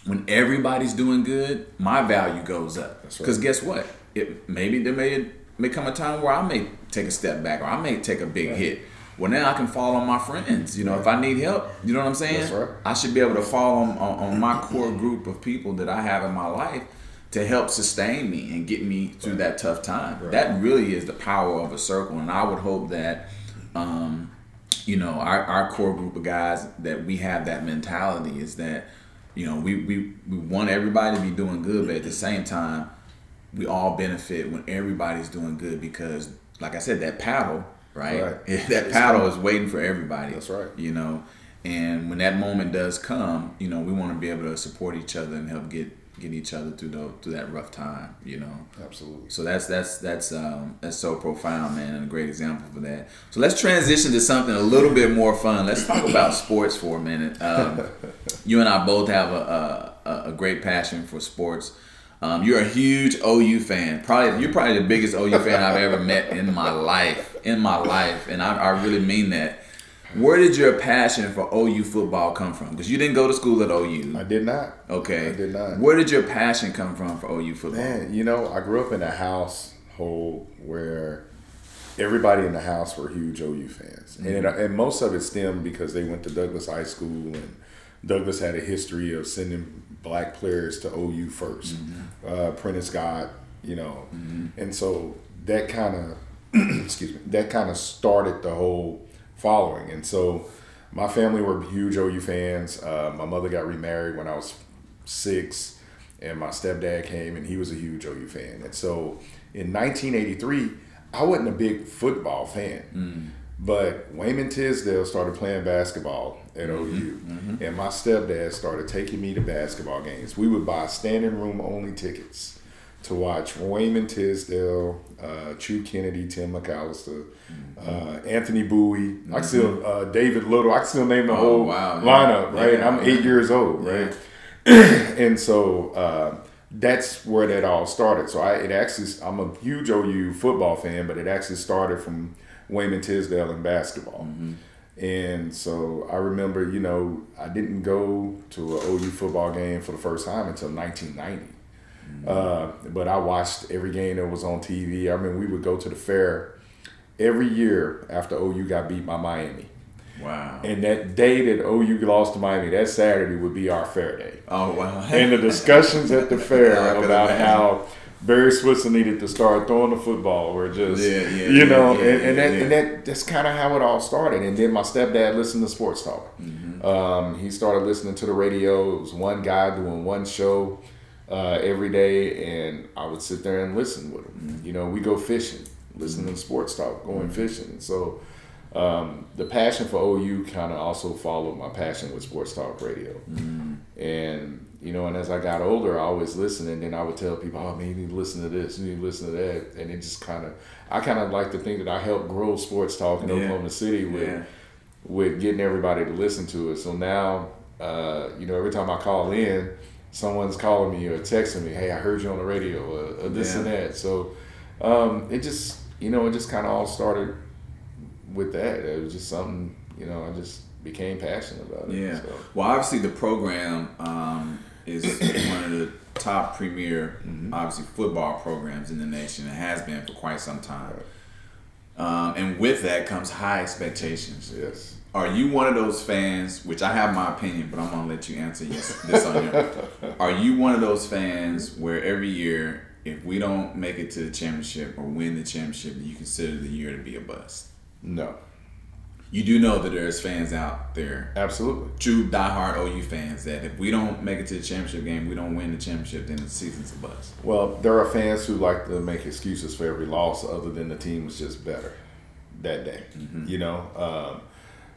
when everybody's doing good, my value goes up. Because guess what? There may come a time where I may take a step back, or I may take a big hit. Well, now I can fall on my friends. If I need help, you know what I'm saying? That's right. I should be able to fall on my core group of people that I have in my life to help sustain me and get me through that tough time. Right. That really is the power of a circle, and I would hope that our core group of guys, that we have that mentality, is that we want everybody to be doing good, but at the same time, we all benefit when everybody's doing good, because, like I said, that paddle, right? That paddle is waiting for everybody. That's right. And when that moment does come, we want to be able to support each other and help get each other through that rough time. Absolutely. So that's so profound, man, and a great example for that. So let's transition to something a little bit more fun. Let's talk about sports for a minute. You and I both have a great passion for sports. You're a huge OU fan. You're probably the biggest OU fan I've ever met in my life. And I really mean that. Where did your passion for OU football come from? Because you didn't go to school at OU. I did not. Okay. I did not. Where did your passion come from for OU football? Man, I grew up in a household where everybody in the house were huge OU fans. Mm-hmm. And most of it stemmed because they went to Douglas High School, and Douglas had a history of sending black players to OU first. Mm-hmm. Prentice Scott, Mm-hmm. And so that kind of started the whole following. And so my family were huge OU fans. My mother got remarried when I was 6, and my stepdad came, and he was a huge OU fan. And so in 1983, I wasn't a big football fan. Mm-hmm. But Wayman Tisdale started playing basketball at OU, mm-hmm. and my stepdad started taking me to basketball games. We would buy standing room only tickets to watch Wayman Tisdale, Chu Kennedy, Tim McAllister, Anthony Bowie. Mm-hmm. I can still David Little. I can still name the whole lineup. Right, yeah, I'm 8 years old. Right, and so that's where that all started. So I'm a huge OU football fan, but it actually started from Wayman Tisdale in basketball. Mm-hmm. And so I remember, I didn't go to an OU football game for the first time until 1990. Mm-hmm. But I watched every game that was on TV. I remember we would go to the fair every year after OU got beat by Miami. Wow. And that day that OU lost to Miami, that Saturday would be our fair day. Oh, wow. And the discussions at the fair about how Barry Switzer needed to start throwing the football, or just that's kind of how it all started. And then my stepdad listened to sports talk. He started listening to the radio. It was one guy doing one show every day, and I would sit there and listen with him. We go fishing, listening to sports talk, going fishing. So the passion for OU kind of also followed my passion with sports talk radio. And and as I got older, I always listened, and then I would tell people, oh man, you need to listen to this, you need to listen to that. And it just I kind of like to think that I helped grow sports talk in Oklahoma City with getting everybody to listen to it. So now, every time I call in, someone's calling me or texting me, hey, I heard you on the radio, or this and that. So it just kind of all started with that. It was just something, I just became passionate about it. Yeah. So. Well, obviously the program is one of the top premier, obviously, football programs in the nation. It has been for quite some time. And with that comes high expectations. Yes. Are you one of those fans, which I have my opinion, but I'm going to let you answer this on your Are you one of those fans where every year, if we don't make it to the championship or win the championship, you consider the year to be a bust? No. You do know that there's fans out there, Absolutely, true diehard OU fans, that if we don't make it to the championship game, we don't win the championship, then the season's a bust. Well, there are fans who like to make excuses for every loss other than the team was just better that day.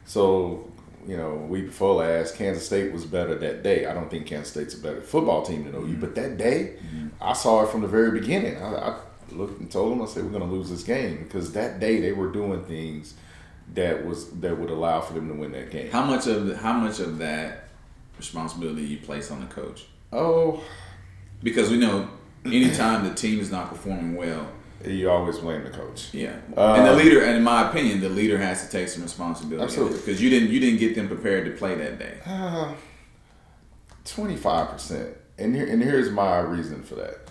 So, week before last, Kansas State was better that day. I don't think Kansas State's a better football team than OU, but that day, I saw it from the very beginning. I looked and told them, I said, we're going to lose this game, because that day they were doing things that would allow for them to win that game. How much of that responsibility you place on the coach? Oh, because we know anytime the team is not performing well, you always blame the coach. Yeah, and the leader, and in my opinion, the leader has to take some responsibility. Absolutely, because you didn't get them prepared to play that day. 25%, and here's my reason for that.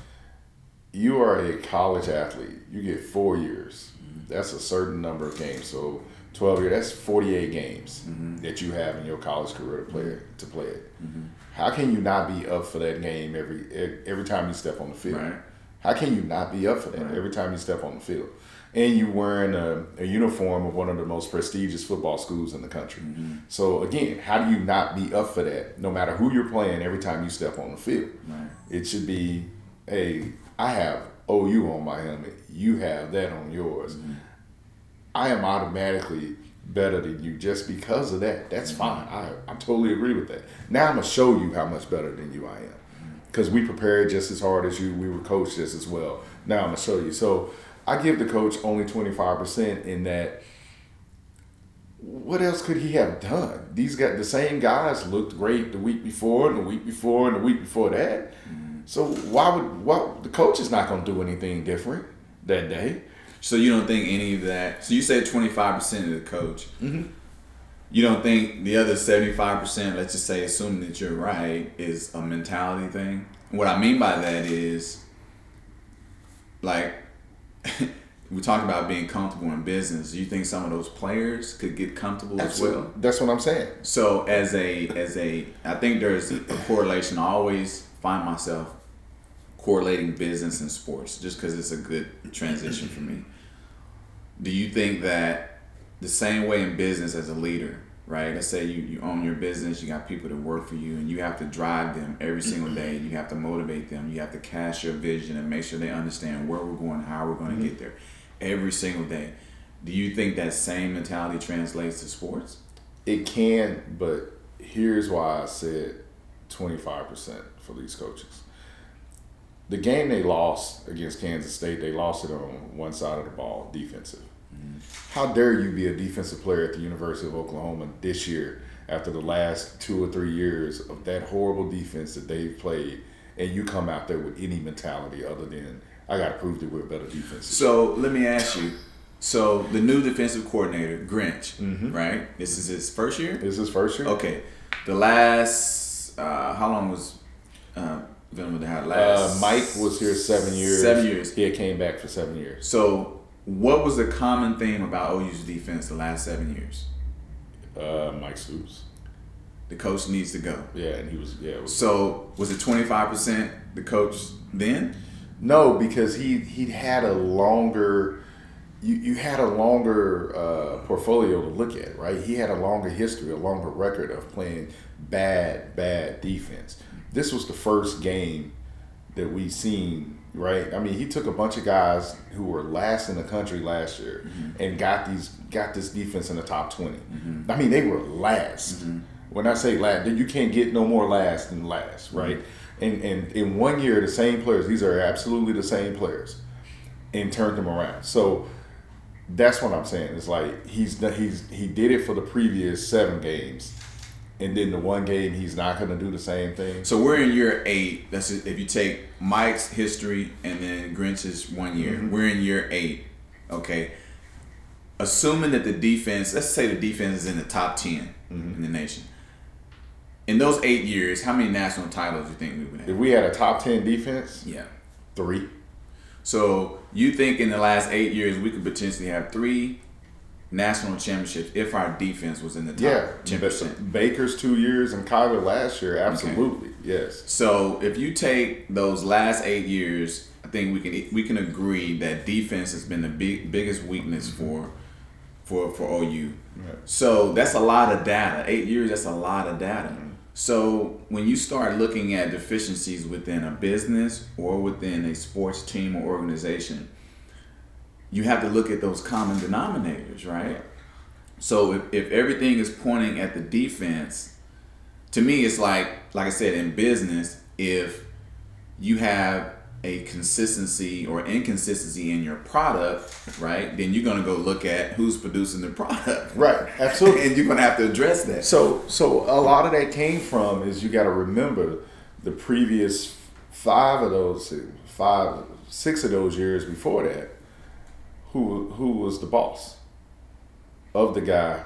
You are a college athlete. You get 4 years. That's a certain number of games. So 12 years, that's 48 games that you have in your college career to play it. How can you not be up for that game every time you step on the field? Right. How can you not be up for that every time you step on the field? And you wearing a uniform of one of the most prestigious football schools in the country. So again, how do you not be up for that? No matter who you're playing, every time you step on the field, it should be, hey, I have OU on my helmet. You have that on yours. I am automatically better than you just because of that. That's fine. I totally agree with that. Now I'm going to show you how much better than you I am. Because we prepared just as hard as you. We were coached just as well. Now I'm going to show you. So I give the coach only 25% in that. What else could he have done? The same guys looked great the week before and the week before and the week before that. So the coach is not going to do anything different that day. So you don't think any of that? So you said 25% of the coach. You don't think the other 75%, let's just say, assuming that you're right, is a mentality thing? What I mean by that is, like, we talk about being comfortable in business. Do you think some of those players could get comfortable Absolutely. as well? That's what I'm saying. So I think there's a correlation. I always find myself correlating business and sports just because it's a good transition for me. Do you think that the same way in business as a leader, right? Let's say you own your business, you got people that work for you, and you have to drive them every single day. You have to motivate them. You have to cast your vision and make sure they understand where we're going, how we're going to get there every single day. Do you think that same mentality translates to sports? It can, but here's why I said 25% for these coaches. The game they lost against Kansas State, they lost it on one side of the ball, defensive. How dare you be a defensive player at the University of Oklahoma this year after the last 2 or 3 years of that horrible defense that they've played, and you come out there with any mentality other than, I got to prove that we're a better defense. So let me ask you. So the new defensive coordinator, Grinch, right? This is his first year? This is his first year. Okay. The last, how long was Venom had last? Mike was here 7 years. 7 years. He came back for 7 years. So what was the common theme about OU's defense the last 7 years? Mike Stoops. The coach needs to go. Yeah, and he was, So was it 25% the coach then? No, because he had a longer. You had a longer portfolio to look at, right? He had a longer history, a longer record of playing bad defense. This was the first game that we seen, right? I mean, he took a bunch of guys who were last in the country last year and got this defense in the top 20. I mean, they were last. When I say last, you can't get no more last than last, right? And in 1 year, the same players, these are absolutely the same players, and turned them around. So that's what I'm saying. It's like he did it for the previous 7 games. And then the one game he's not going to do the same thing. So we're in year 8. That's if you take Mike's history and then Grinch's 1 year. We're in year 8. Okay. Assuming that the defense, let's say the defense is in the top 10 in the nation. In those 8 years, how many national titles do you think we would have? If we had a top 10 defense, 3. So you think in the last 8 years we could potentially have 3 national championships if our defense was in the top 10%. Baker's 2 years and Kyler last year, absolutely, yes. So if you take those last 8 years, I think we can agree that defense has been the biggest weakness for OU. Right. So that's a lot of data. 8 years, that's a lot of data. So when you start looking at deficiencies within a business or within a sports team or organization, you have to look at those common denominators, right? So if everything is pointing at the defense, to me it's like I said, in business, if you have a consistency or inconsistency in your product, right, then you're going to go look at who's producing the product. Right, absolutely. And you're going to have to address that. So a lot of that came from is you got to remember the previous 6 of those years before that, who was the boss of the guy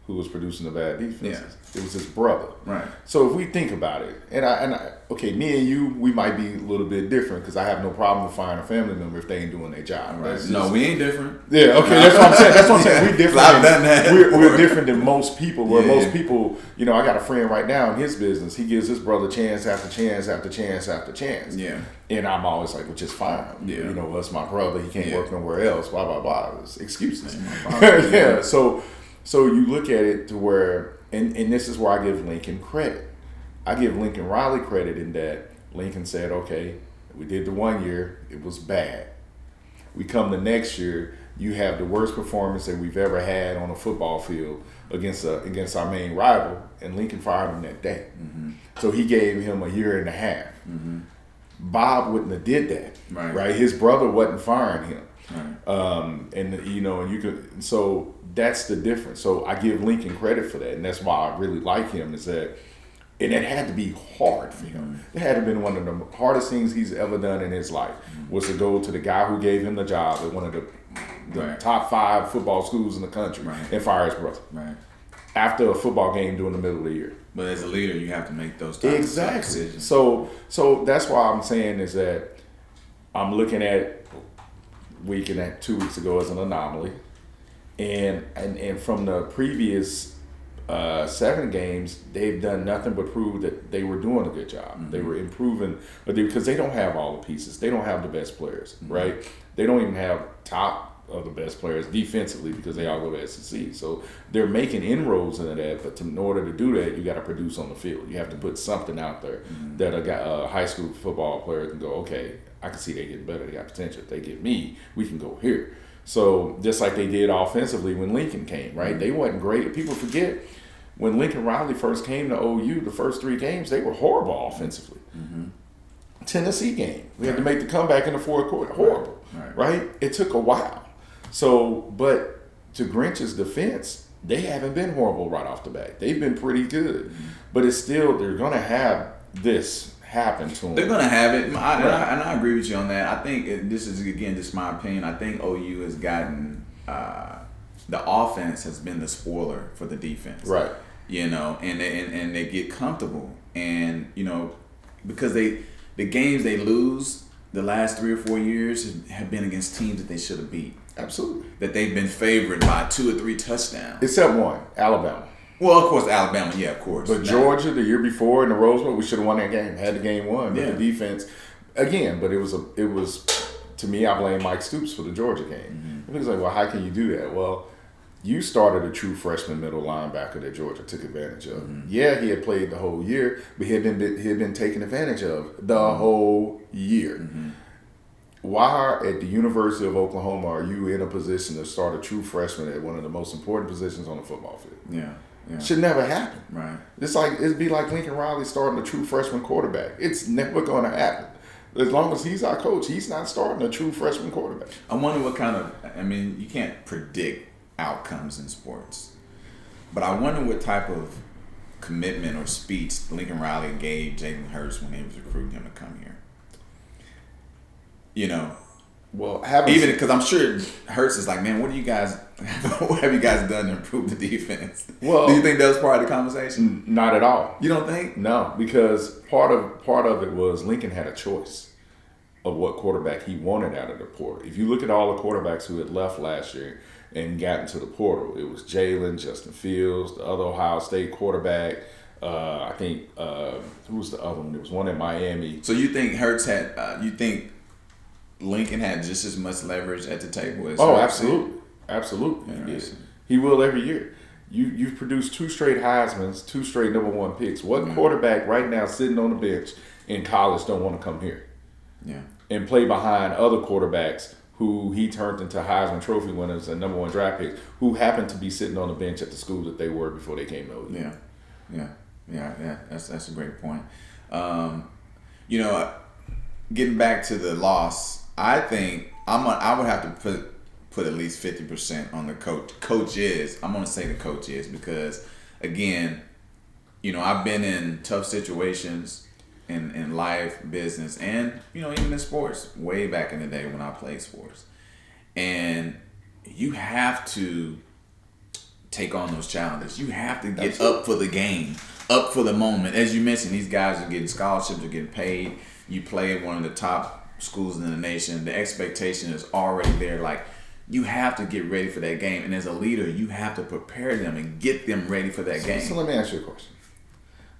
who was producing the bad defenses? It was his brother. Right. So if we think about it, and I okay, me and you, we might be a little bit different because I have no problem with firing a family member if they ain't doing their job. Right. No, we ain't different. Yeah, okay, that's what I'm saying. That's what I'm saying. We different. I've done that. We're different than most people. Where most people, I got a friend right now in his business. He gives his brother chance after chance after chance after chance. Yeah. And I'm always like, which is fine. Yeah. That's my brother. He can't work nowhere else. Blah blah blah. It's excuses. Yeah. So you look at it to where, and this is where I give Lincoln credit. I give Lincoln Riley credit in that Lincoln said, okay, we did the 1 year, it was bad. We come the next year, you have the worst performance that we've ever had on a football field against our main rival, and Lincoln fired him that day. So he gave him a year and a half. Bob wouldn't have did that, right? His brother wasn't firing him. Right. And you could, so that's the difference. So I give Lincoln credit for that, and that's why I really like him. Is that, and it had to be hard for him. It had to have been one of the hardest things he's ever done in his life was to go to the guy who gave him the job at one of the top 5 football schools in the country and fire his brother after a football game during the middle of the year. But as a leader, you have to make those tough decisions. So that's why I'm saying is that I'm looking at 2 weeks ago as an anomaly, and from the previous 7 games, they've done nothing but prove that they were doing a good job. They were improving, because they don't have all the pieces. They don't have the best players, right? They don't even have top of the best players defensively because they all go to SEC. So they're making inroads into that, but in order to do that, you got to produce on the field. You have to put something out there that a high school football player can go, okay, I can see they getting better. They got potential. If they get me, we can go here. So just like they did offensively when Lincoln came, right? They wasn't great. People forget when Lincoln Riley first came to OU, the first 3 games, they were horrible offensively. Tennessee game, we had to make the comeback in the 4th quarter. Horrible, right? It took a while. So, but to Grinch's defense, they haven't been horrible right off the bat. They've been pretty good. But it's still, they're going to have this happen to them. They're going to have it. And I agree with you on that. I think, this is, again, just my opinion, I think OU has gotten, the offense has been the spoiler for the defense. Right. And they get comfortable. And, because the games they lose the last 3 or 4 years have been against teams that they should have beat. Absolutely. That they've been favored by 2 or 3 touchdowns. Except one, Alabama. Well, of course, Alabama, yeah, of course. But Georgia, the year before in the Rose Bowl, we should have won that game. Had the game won, but the defense. again, but it was to me, I blame Mike Stoops for the Georgia game. He was like, well, how can you do that? Well, you started a true freshman middle linebacker that Georgia took advantage of. Yeah, he had played the whole year, but he had been taken advantage of the whole year. Why at the University of Oklahoma are you in a position to start a true freshman at one of the most important positions on the football field? Yeah. Should never happen. Right. It'd be like Lincoln Riley starting a true freshman quarterback. It's never going to happen. As long as he's our coach, he's not starting a true freshman quarterback. I wonder what kind of, you can't predict outcomes in sports, but I wonder what type of commitment or speech Lincoln Riley gave Jalen Hurts when he was recruiting him to come here. Well, even because I'm sure Hurts is like, man, what have you guys done to improve the defense? Well, do you think that was part of the conversation? Not at all. You don't think? No, because part of it was Lincoln had a choice of what quarterback he wanted out of the portal. If you look at all the quarterbacks who had left last year and got into the portal, it was Jalen, Justin Fields, the other Ohio State quarterback. I think who was the other one? There was one in Miami. So you think Hurts had? You think Lincoln had just as much leverage at the table as? Oh, Hurts absolutely. He did. He will every year. You've produced 2 straight Heismans, 2 straight number 1 picks. What quarterback right now sitting on the bench in college don't want to come here? Yeah. And play behind other quarterbacks who he turned into Heisman Trophy winners and number 1 draft picks who happened to be sitting on the bench at the school that they were before they came to OU. Yeah. That's a great point. Getting back to the loss, I think I would have to put at least 50% on the coaches. I'm going to say the coaches because, again, I've been in tough situations in life, business, and, even in sports way back in the day when I played sports. And you have to take on those challenges. You have to get up for the game, up for the moment. As you mentioned, these guys are getting scholarships, are getting paid. You play at one of the top schools in the nation. The expectation is already there. Like, you have to get ready for that game. And as a leader, you have to prepare them and get them ready for that game. So let me ask you a question.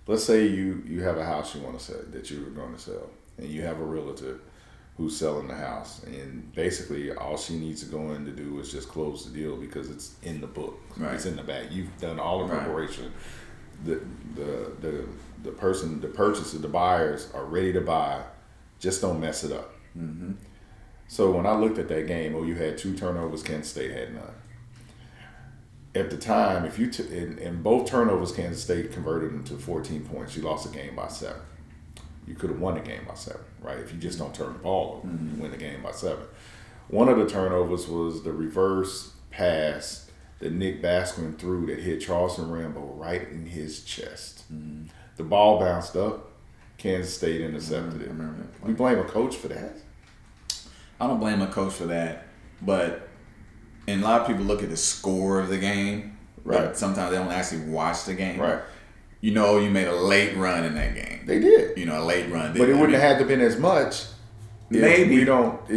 Let's say you have a house you want to sell, that you're going to sell, and you have a realtor who's selling the house, and basically all she needs to go in to do is just close the deal because it's in the book. Right. It's in the bag. You've done all the preparation. The person, the purchaser, the buyers are ready to buy. Just don't mess it up. Mm-hmm. So when I looked at that game, you had 2 turnovers, Kansas State had none. At the time, if you in both turnovers, Kansas State converted into 14 points. You lost the game by 7. You could have won the game by 7, right? If you just don't turn the ball over, you win the game by 7. One of the turnovers was the reverse pass that Nick Basquin threw that hit Charleston Rambo right in his chest. Mm-hmm. The ball bounced up. Kansas State intercepted it. We blame a coach for that? I don't blame a coach for that, but a lot of people look at the score of the game, right? But sometimes they don't actually watch the game, right? You made a late run in that game. They did, a late run, but it wouldn't have had to been as much. Maybe not.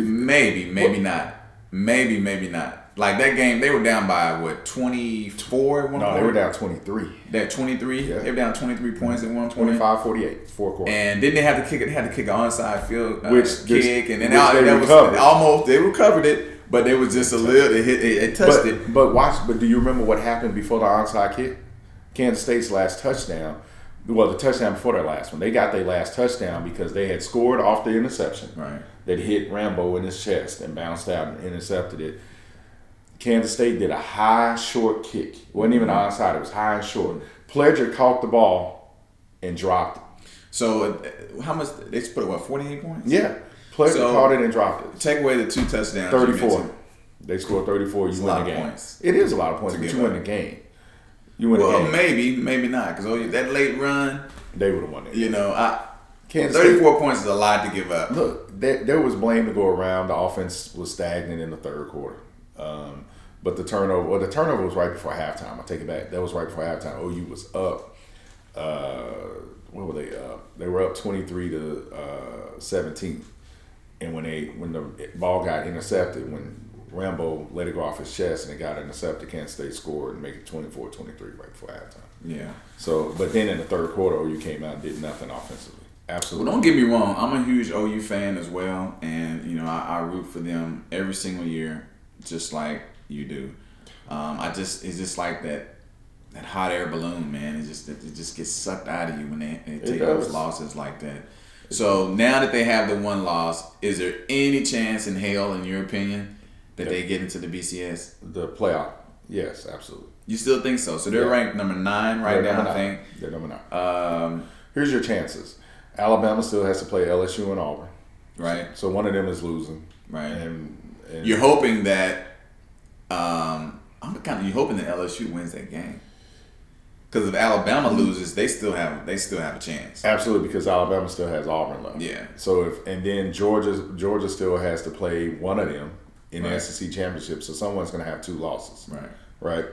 Like that game, they were down by 24 at one point? No, they were down 23. That 23? Yeah. They were down 23 points at one point. 25-48, 4 quarters. And then they had to kick it. They had to kick an onside field kick, and then they recovered it, but it was just a little. It touched it. But do you remember what happened before the onside kick? Kansas State's last touchdown. Well, the touchdown before their last one. They got their last touchdown because they had scored off the interception that hit Rambo in his chest and bounced out and intercepted it. Kansas State did a high, short kick. It wasn't even onside. It was high and short. Pledger caught the ball and dropped it. So how much? They put it, 48 points? Yeah. Pledger caught it and dropped it. Take away the 2 touchdowns. 34. They scored 34. You win the game. Points. It is a lot of points, but you win the game. You win the game. Maybe not. Because that late run. They would have won it. 34 points is a lot to give up. Look, there was blame to go around. The offense was stagnant in the third quarter. But the turnover was right before halftime. I take it back. That was right before halftime. OU was up. What were they up? They were up 23-17. And when the ball got intercepted, when Rambo let it go off his chest and it got intercepted, Kansas State scored and make it 24-23 right before halftime. Yeah. So, but then in the third quarter, OU came out and did nothing offensively. Absolutely. Well, don't get me wrong. I'm a huge OU fan as well, and I root for them every single year, just like you do. It's just like that hot air balloon, man. It just gets sucked out of you when they take those losses like that. So now that they have the one loss, is there any chance in hell, in your opinion, that they get into the BCS? The playoff? Yes, absolutely. You still think so? So they're ranked number 9 right now, I think. They're number 9. Here's your chances. Alabama still has to play LSU and Auburn. Right. So one of them is losing. Right. And you're hoping that you're hoping that LSU wins that game. Because if Alabama loses, they still have a chance. Absolutely, because Alabama still has Auburn left. Yeah. So then Georgia still has to play one of them in the SEC championship. So someone's going to have 2 losses. Right.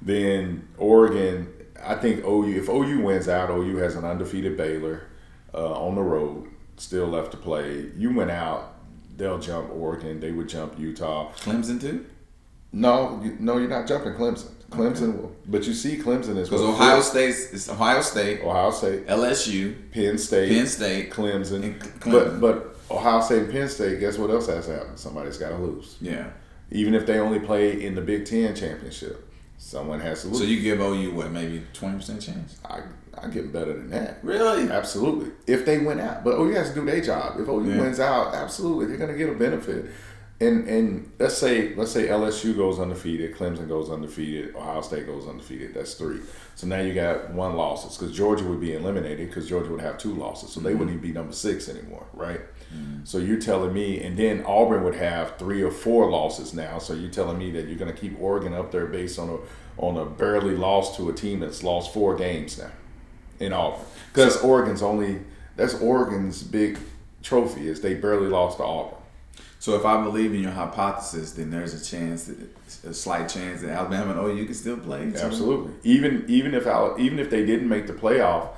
Then Oregon, I think if OU wins out, OU has an undefeated Baylor on the road, still left to play. You went out, they'll jump Oregon. They would jump Utah. Clemson too? No, you're not jumping Clemson. Clemson will, but you see Clemson is because Ohio State, LSU, Penn State, Clemson. But Ohio State and Penn State, guess what else has to happen? Somebody's got to lose. Yeah. Even if they only play in the Big Ten championship, someone has to lose. So you give OU what, maybe 20% chance? I get better than that. Really? Absolutely. If they win out, but OU has to do their job. If OU wins out, absolutely, they're going to get a benefit. And let's say LSU goes undefeated, Clemson goes undefeated, Ohio State goes undefeated. That's 3. So now you got 1 losses because Georgia would be eliminated because Georgia would have 2 losses. So they wouldn't even be number 6 anymore, right? Mm-hmm. So you're telling me, and then Auburn would have 3 or 4 losses now. So you're telling me that you're going to keep Oregon up there based on a barely loss to a team that's lost 4 games now in Auburn. Because that's Oregon's big trophy is they barely lost to Auburn. So if I believe in your hypothesis, then there's a slight chance that Alabama and OU can still play. Absolutely. Even if they didn't make the playoff,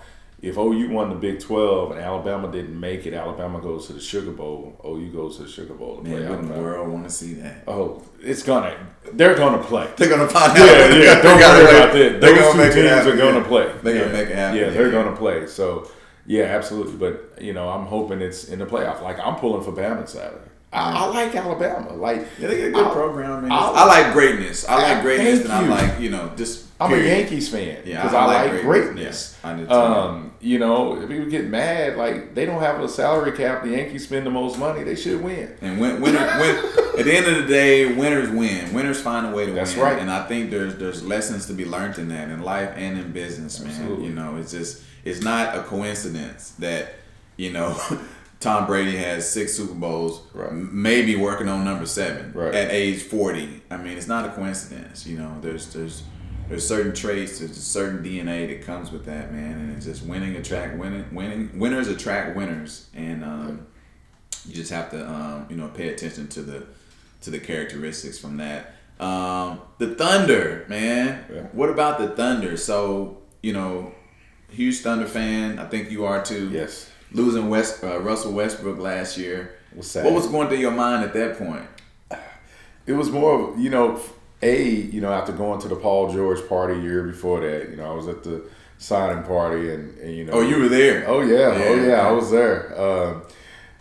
if OU won the Big 12 and Alabama didn't make it, Alabama goes to the Sugar Bowl. OU goes to the Sugar Bowl to play. Man, the world want to see that. Oh, they're gonna play. They're gonna find out. Yeah. Don't worry about that. Those 2 teams are gonna play. They're gonna make it happen. Yeah, they're gonna play. So, yeah, absolutely. But I'm hoping it's in the playoff. Like I'm pulling for Bama Saturday. I like Alabama. They get a good program. Man. I like greatness. I like greatness, and I like just. I'm a Yankees fan because I like greatness. Yeah, I do too. If people get mad, like they don't have a salary cap, the Yankees spend the most money. They should win. And when at the end of the day, winners win. Winners find a way to win. That's right. And I think there's lessons to be learned in that in life and in business, man. Absolutely. It's not a coincidence that Tom Brady has 6 Super Bowls, maybe working on number 7 at age 40. I mean, it's not a coincidence. There's certain traits, there's a certain DNA that comes with that, man, and it's just winners attract winners, and you just have to pay attention to the characteristics from that. The Thunder, man. Yeah. What about the Thunder? So huge Thunder fan. I think you are too. Yes. Losing Russell Westbrook last year. What was going through your mind at that point? It was more of, after going to the Paul George party a year before that, I was at the signing party and Oh, you were there? Oh, yeah. I was there.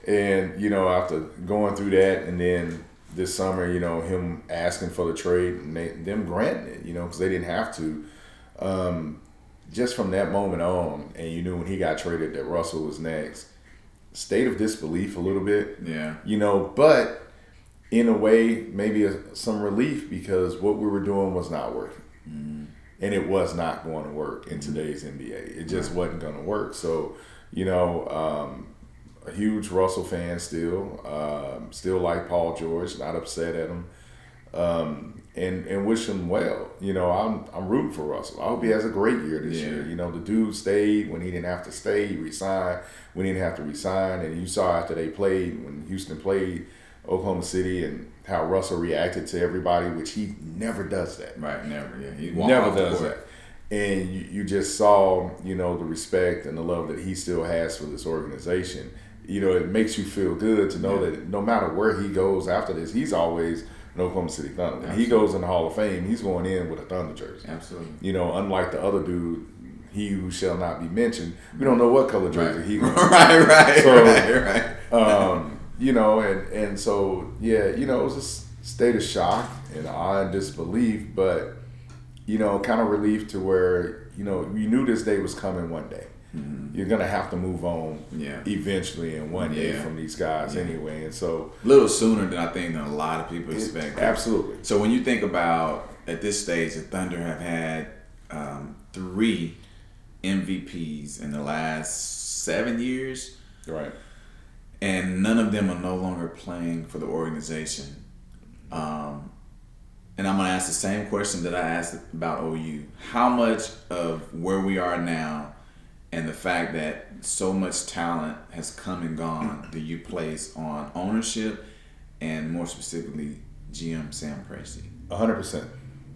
And, after going through that and then this summer, him asking for the trade and them granting it, because they didn't have to. Just from that moment on, and you knew when he got traded that Russell was next, state of disbelief a little bit. Yeah. But in a way, maybe some relief because what we were doing was not working. Mm-hmm. And it was not going to work in today's NBA. It just wasn't going to work. So, a huge Russell fan still like Paul George, not upset at him. And wish him well. I'm rooting for Russell. I hope he has a great year this year. The dude stayed when he didn't have to stay. He resigned when he didn't have to resign. And you saw after they played, when Houston played Oklahoma City, and how Russell reacted to everybody, which he never does that. Right, never. Yeah, he never does that. And you just saw, the respect and the love that he still has for this organization. It makes you feel good to know that no matter where he goes after this, he's always an Oklahoma City Thunder. When he goes in the Hall of Fame, he's going in with a Thunder jersey. Absolutely. Unlike the other dude he who shall not be mentioned. We don't know what color jersey he wears. Right. You know, and so yeah, you know, it was a state of shock and awe and disbelief, but you know, kind of relief to where, you know, you knew this day was coming one day. Mm-hmm. You're gonna have to move on eventually and one day from these guys anyway, and so a little sooner than I think than a lot of people expect. Absolutely. So when you think about at this stage, the Thunder have had 3 MVPs in the last 7 years, right? And none of them are no longer playing for the organization. And I'm gonna ask the same question that I asked about OU. How much of where we are now and the fact that so much talent has come and gone do you place on ownership and more specifically GM Sam Presti? 100%.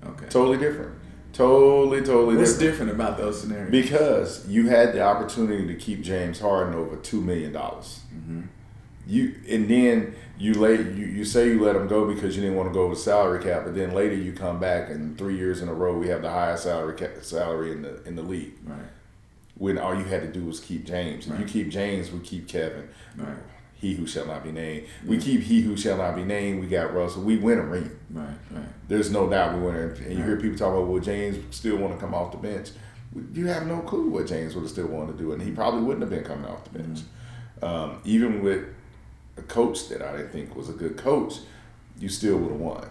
Okay. Totally different. Totally What's different about those scenarios? Because you had the opportunity to keep James Harden over $2 million. Mm-hmm. Then you say you let him go because you didn't want to go with salary cap, but then later you come back and 3 years in a row we have the highest salary in the league. Right. When all you had to do was keep James. If you keep James, we keep Kevin. Right. He who shall not be named. We keep he who shall not be named. We got Russell. We win a ring. Right. There's no doubt we win. And you hear people talk about, well, James still want to come off the bench. You have no clue what James would have still wanted to do, and he probably wouldn't have been coming off the bench. Mm-hmm. Even with a coach that I didn't think was a good coach, you still would have won,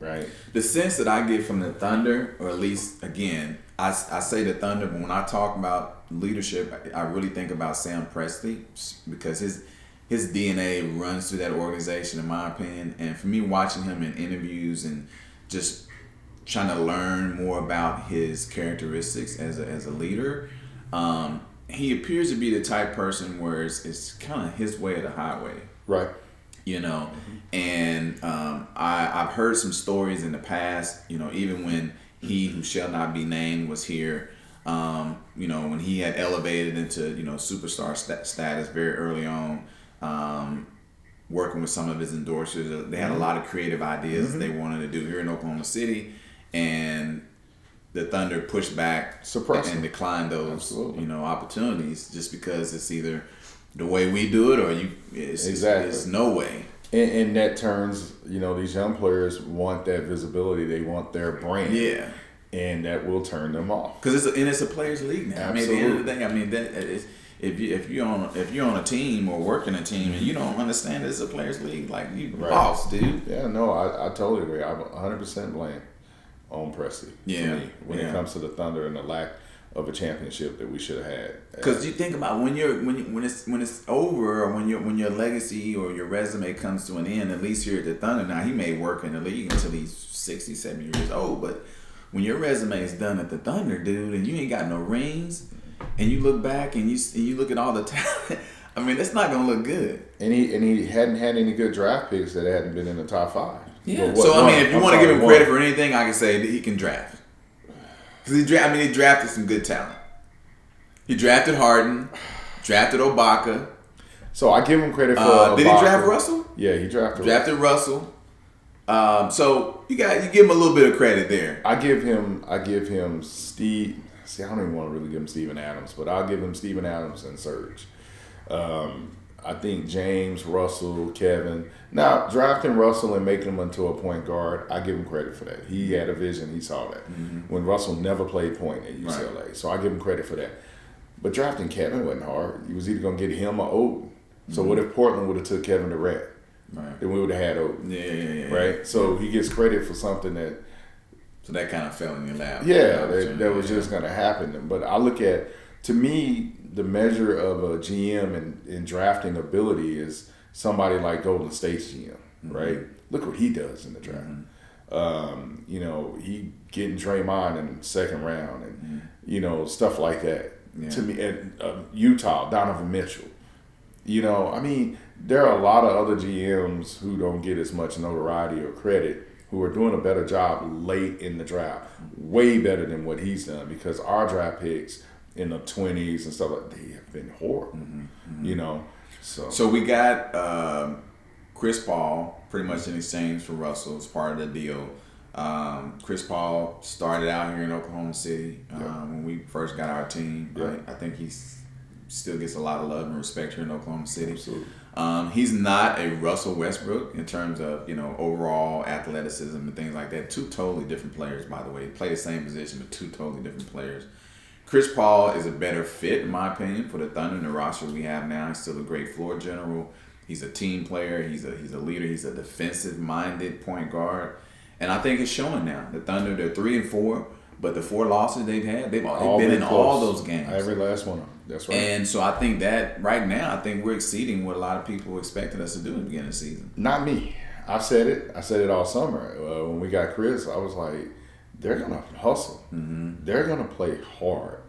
right? The sense that I get from the Thunder, or at least, again, I say the Thunder, but when I talk about leadership, I really think about Sam Presti because his DNA runs through that organization, in my opinion. And for me, watching him in interviews and just trying to learn more about his characteristics as a leader, he appears to be the type person where it's kind of his way or the highway. Right. You know, and I've heard some stories in the past, you know, even when he who shall not be named was here, you know, when he had elevated into, you know, superstar status very early on, working with some of his endorsers. They had a lot of creative ideas that they wanted to do here in Oklahoma City, and the Thunder pushed back and declined those you know, opportunities just because it's either the way we do it or it's no way. And that turns, you know, these young players want that visibility. They want their brand. Yeah. And that will turn them off. Because it's a players' league now. Absolutely. I mean, at the end of the day, I mean that is, if you're on a team or working a team and you don't understand it's a players' league, like you lost, dude. Yeah, no, I totally agree. I 100% blame on Presti. Yeah. When it comes to the Thunder and the lack of a championship that we should have had. Because you think about when it's over, or when your legacy or your resume comes to an end. At least here at the Thunder, now he may work in the league until he's 60, 70 years old, but when your resume is done at the Thunder, dude, and you ain't got no rings, and you look back and you look at all the talent, I mean, it's not gonna look good. And he hadn't had any good draft picks that hadn't been in the top 5. Yeah. I mean, if you want to give him credit for anything, I can say that he can draft. Because he drafted some good talent. He drafted Harden, drafted Ibaka. So I give him credit for Did he draft Russell? Yeah, he drafted Russell. So you give him a little bit of credit there. I give him Steve. See, I don't even want to really give him Steven Adams, but I'll give him Steven Adams and Serge. I think James, Russell, Kevin. Now, drafting Russell and making him into a point guard, I give him credit for that. He had a vision. He saw that. Mm-hmm. When Russell never played point at UCLA. Right. So I give him credit for that. But drafting Kevin wasn't hard. You was either going to get him or Oden. So what if Portland would have took Kevin Durant? Right. Then we would have had Oden. Yeah. Right? So he gets credit for something that... So that kind of fell in your lap. Yeah, that was just going to happen. But I look at, to me, the measure of a GM in drafting ability is somebody like Golden State's GM, right? Look what he does in the draft. You know, he getting Draymond in the second round and, you know, stuff like that. Yeah. To me, and Utah, Donovan Mitchell. You know, I mean, there are a lot of other GMs who don't get as much notoriety or credit who are doing a better job late in the draft, way better than what he's done, because our draft picks in the 20s and stuff like that, they have been horrible, you know. So we got Chris Paul pretty much in exchange for Russell as part of the deal. Chris Paul started out here in Oklahoma City when we first got our team. Yeah. Right? I think he still gets a lot of love and respect here in Oklahoma City. Absolutely. He's not a Russell Westbrook in terms of overall athleticism and things like that. Two totally different players, by the way. They play the same position, but two totally different players. Chris Paul is a better fit, in my opinion, for the Thunder and the roster we have now. He's still a great floor general. He's a team player. He's a leader. He's a defensive-minded point guard. And I think it's showing now. The Thunder, they're 3-4, but the 4 losses they've had, they've been in all those games. Every last one of them. That's right. And so I think that right now, I think we're exceeding what a lot of people expected us to do at the beginning of the season. Not me. I said it all summer. When we got Chris, I was like, they're going to hustle. Mm-hmm. They're going to play hard.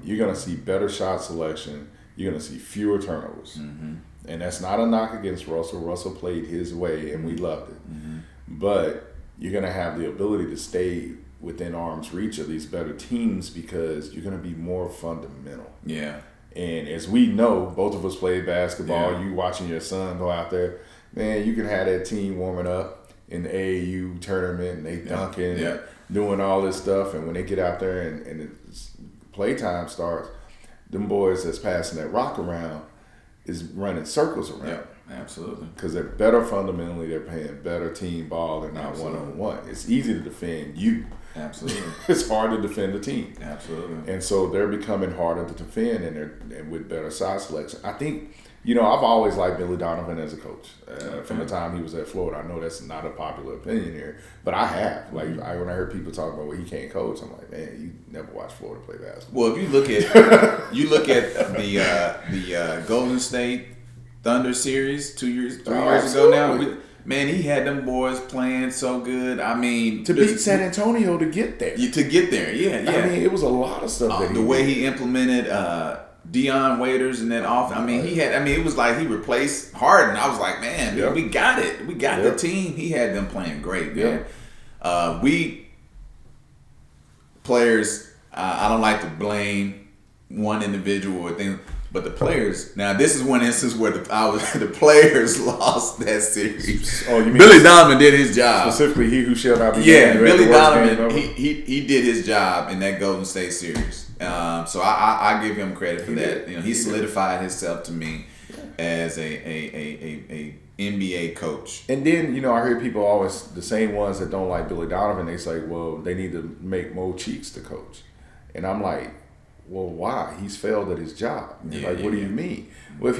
You're going to see better shot selection. You're going to see fewer turnovers. Mm-hmm. And that's not a knock against Russell. Russell played his way, and we loved it. Mm-hmm. But you're going to have the ability to stay within arm's reach of these better teams because you're going to be more fundamental. Yeah. And as we know, both of us played basketball. Yeah. You watching your son go out there, man, you can have that team warming up in the AAU tournament and they dunking, and doing all this stuff. And when they get out there and playtime starts, them boys that's passing that rock around is running circles around. Yeah, absolutely. Because they're better fundamentally. They're playing better team ball. They're not one-on-one. It's easy to defend you. Absolutely. It's hard to defend the team. Absolutely. And so they're becoming harder to defend, and with better side selection. I think, I've always liked Billy Donovan as a coach. From the time he was at Florida. I know that's not a popular opinion here, but I have. Like, when I heard people talk about, well, he can't coach, I'm like, man, you never watched Florida play basketball. Well, if you look at the Golden State Thunder series 3 years ago now. Man, he had them boys playing so good. I mean, to beat San Antonio to get there. To get there, yeah. I mean, it was a lot of stuff. The way he implemented Dion Waiters and that offense. I mean, it was like he replaced Harden. I was like, man, we got it. We got the team. He had them playing great, man. We players. I don't like to blame one individual or things. But the players, now this is one instance where the players lost that series. Oh, you mean Billy Donovan did his job. Specifically, he who shall not be named. Yeah, Billy Donovan, he did his job in that Golden State series. So I give him credit for that. He solidified himself to me as a NBA coach. And then, I hear people always, the same ones that don't like Billy Donovan, they say, well, they need to make Mo Cheeks the coach. And I'm like, well, why? He's failed at his job. What do you mean? Well, if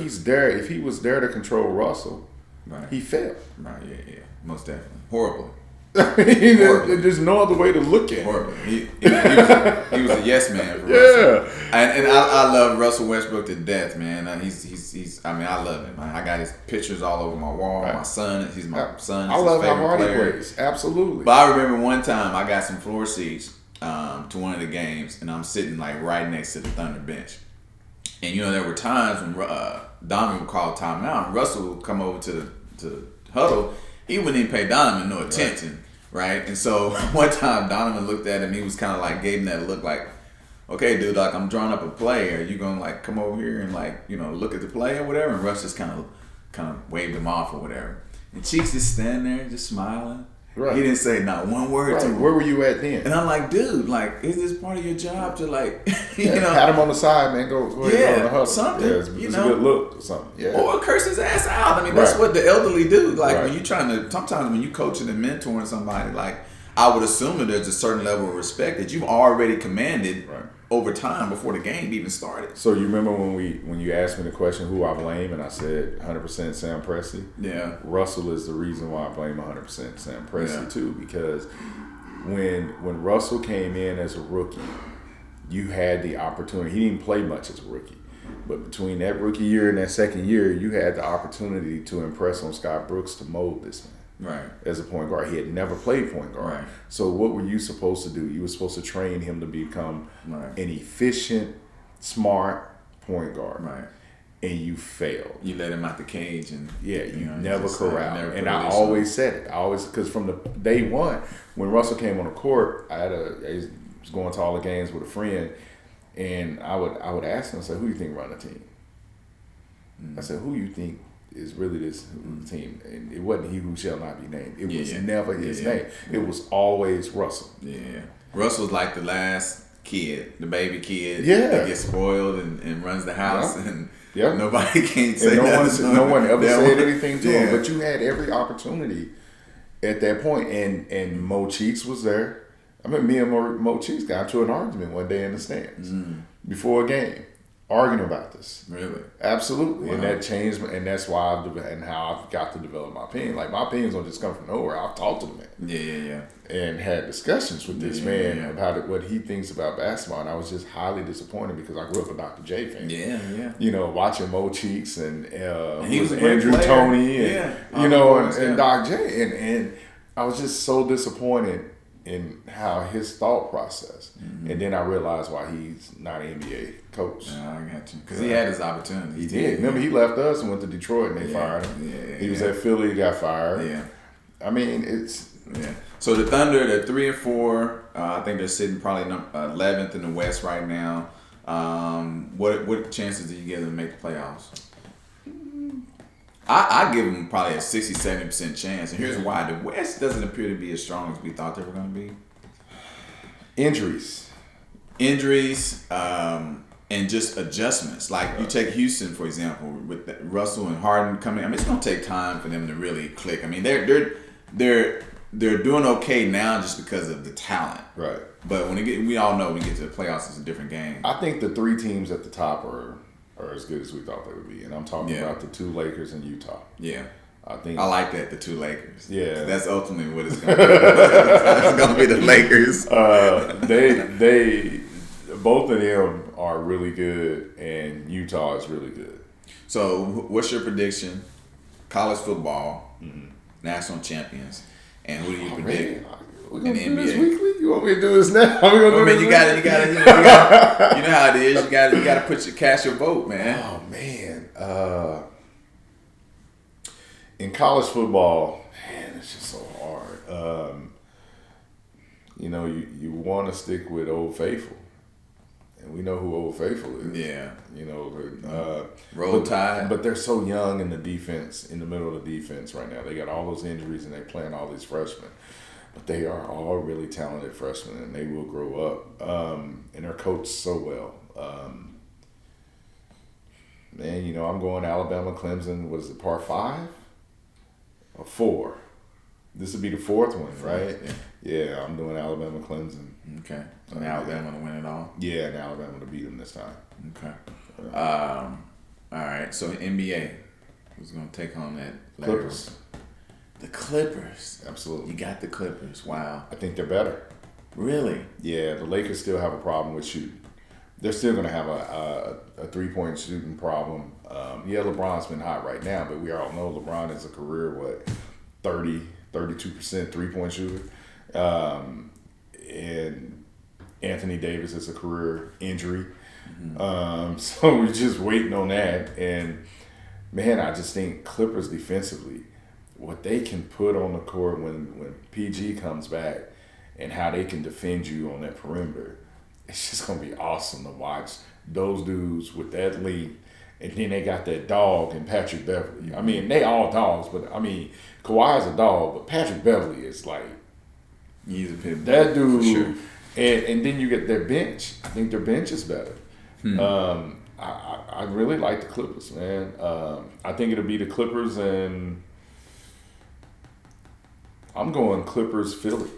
he was there to control Russell, he failed. Right, yeah. Most definitely. Horribly. There's no other way to look at it. Horribly. He was a yes man for Russell. And I love Russell Westbrook to death, man. He's I love him. I got his pictures all over my wall. Right. My son, he's my son. I love how hard he plays. Absolutely. But I remember one time I got some floor seats to one of the games, and I'm sitting like right next to the Thunder bench. And there were times when Donovan would call timeout, and Russell would come over to the huddle. He wouldn't even pay Donovan no attention, right? And so one time Donovan looked at him, he was kind of like gave him that look like, okay, dude, like I'm drawing up a play. Are you gonna like come over here and like look at the play or whatever? And Russ just kind of waved him off or whatever. And Cheeks just standing there, just smiling. Right. He didn't say not one word to him. Where were you at then? And I'm like, dude, like, is this part of your job to like, pat him on the side, man. Go ahead, go on the hustle. Something. Yeah, it's a good look or something. Yeah. Or curse his ass out. I mean, that's what the elderly do. Like when you're sometimes when you coaching and mentoring somebody, like I would assume that there's a certain level of respect that you've already commanded over time before the game even started. So you remember when you asked me the question who I blame, and I said 100% Sam Presti? Yeah. Russell is the reason why I blame 100% Sam Presti too, because when Russell came in as a rookie, you had the opportunity. He didn't play much as a rookie, but between that rookie year and that second year, you had the opportunity to impress on Scott Brooks to mold this man. Right. As a point guard. He had never played point guard. Right. So what were you supposed to do? You were supposed to train him to become an efficient, smart point guard. Right. And you failed. You let him out the cage and you never corralled. And I always said it. Because from the day one, when Russell came on the court, I was going to all the games with a friend, and I would ask him, I said, who do you think run the team? I said, who you think is really this team, and it wasn't he who shall not be named. It was Yeah. never his Yeah. name. It was always Russell. Yeah. Russell's like the last kid, the baby kid Yeah. that gets spoiled and runs the house, Yeah. and Yeah. nobody can say And nothing. no one ever Yeah. said anything to Yeah. him. But you had every opportunity at that point, and Mo Cheeks was there. I mean, me and Mo Cheeks got into an argument one day in the stands before a game, arguing about this. Really? Absolutely, Wow. and that changed, and that's why and how I've got to develop my opinion. Like my opinions don't just come from nowhere. I've talked to the man Yeah. and had discussions with this Yeah, man yeah. about what he thinks about basketball, and I was just highly disappointed because I grew up a Dr. J fan. Yeah. You know, watching Mo Cheeks and he was a great Andrew player. Toney and Yeah. you know Of course, and yeah. Doc J and I was just so disappointed in how his thought process, and then I realized why he's not an NBA coach. Yeah, I got you. Because he had his opportunities. He did. Remember, he left us and went to Detroit, and they fired him. Yeah, He was at Philly, he got fired. Yeah. I mean, it's Yeah. So the Thunder, they're 3-4. I think they're sitting probably 11th in the West right now. What chances do you give them to make the playoffs? I give them probably a 60-70% chance, and here's why: the West doesn't appear to be as strong as we thought they were going to be. injuries. And just adjustments. Like you take Houston for example, with Russell and Harden coming. I mean, it's going to take time for them to really click. I mean, they're doing okay now just because of the talent. Right. But we all know when we get to the playoffs, it's a different game. I think the three teams at the top are as good as we thought they would be, and I'm talking Yeah. about the two Lakers and Utah. Yeah. I think I like that, the two Lakers. Yeah. That's ultimately what it's going to be. It's going to be the Lakers. they both of them are really good, and Utah is really good. So, what's your prediction? College football, national champions, and who do you predict? We're gonna in do the this NBA. weekly? You want me to do this now? We gonna do I mean, this you got weekly? to, you know how it is. You got to cast your vote, man. Oh man, in college football, man, it's just so hard. You know, you want to stick with Old Faithful, and we know who Old Faithful is. Yeah. You know, Roll Tide. but they're so young in the defense, in the middle of the defense right now. They got all those injuries, and they playing all these freshmen. But they are all really talented freshmen, and they will grow up. And they're coached so well. Man, you know, I'm going Alabama, Clemson. What is it, part 5 or 4? This would be the 4th one, right? Yeah, I'm doing Alabama, Clemson. Okay. So Alabama to win it all. Yeah, and Alabama to beat them this time. Okay. All right. So NBA, who's going to take on that? Clippers. The Clippers. Absolutely. You got the Clippers. Wow. I think they're better. Really? Yeah, the Lakers still have a problem with shooting. They're still going to have a 3-point shooting problem. Yeah, LeBron's been hot right now, but we all know LeBron is a career, 32% 3-point shooter. And Anthony Davis is a career injury. So we're just waiting on that. And, man, I just think Clippers defensively, what they can put on the court when PG comes back and how they can defend you on that perimeter, it's just going to be awesome to watch those dudes with that lead. And then they got that dog in Patrick Beverly. I mean, they all dogs, but I mean, Kawhi's a dog, but Patrick Beverly is like, He's a pit bull, that dude. for sure. And then you get their bench. I think their bench is better. I really like the Clippers, man. I think it'll be the Clippers, and I'm going Clippers Philly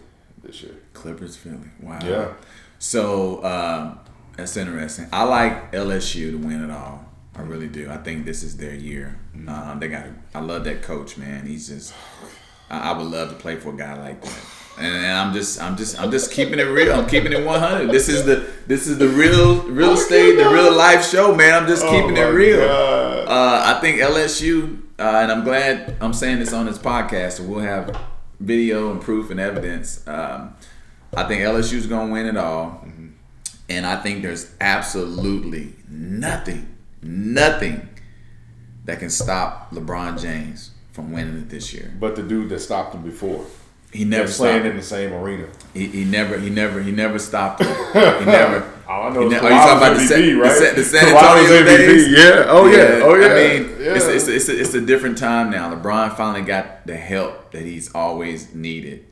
this year. Clippers Philly. Wow. Yeah. So that's interesting. I like LSU to win it all. I really do. I think this is their year. I love that coach, man. He's just. I would love to play for a guy like that. And I'm just keeping it real. I'm keeping it 100. This is the real estate, the real life show, man. I'm just keeping it real. I think LSU, and I'm glad I'm saying this on this podcast, so we'll have video and proof and evidence. I think LSU's gonna win it all, and I think there's absolutely nothing that can stop LeBron James from winning it this year. But the dude that stopped him before, He never they're playing stopped. in the same arena. He never stopped him. He never. All I know is Are you talking about MVP, right? the San Antonio days? Yeah. Oh yeah. I mean, it's a different time now. LeBron finally got the help that he's always needed.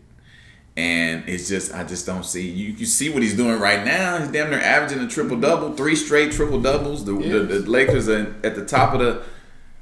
And it's just, I just don't see. You see what he's doing right now. He's damn near averaging a triple-double, 3 straight triple-doubles. The Lakers are at the top of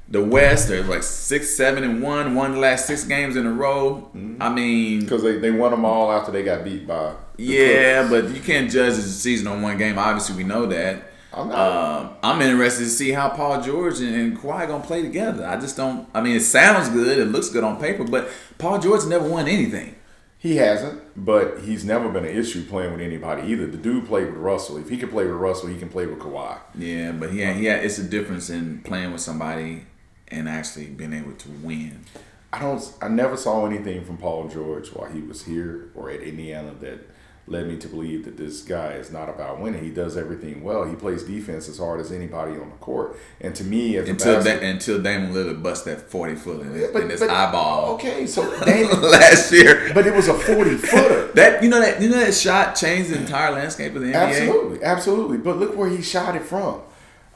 the West. They're like 6-7-1, won the last 6 games in a row. Mm-hmm. I mean, because they won them all after they got beat by. But you can't judge the season on one game. Obviously, we know that. I'm interested to see how Paul George and Kawhi gonna play together. I just don't. I mean, it sounds good. It looks good on paper, but Paul George never won anything. He hasn't, but he's never been an issue playing with anybody either. The dude played with Russell. If he can play with Russell, he can play with Kawhi. Yeah, but it's a difference in playing with somebody and actually being able to win. I never saw anything from Paul George while he was here or at Indiana that led me to believe that this guy is not about winning. He does everything well. He plays defense as hard as anybody on the court. And to me, until Damian Lillard bust that 40-footer in his eyeball. Okay, so Damian last year, but it was a 40-footer. that shot changed the entire landscape of the NBA. Absolutely. But look where he shot it from.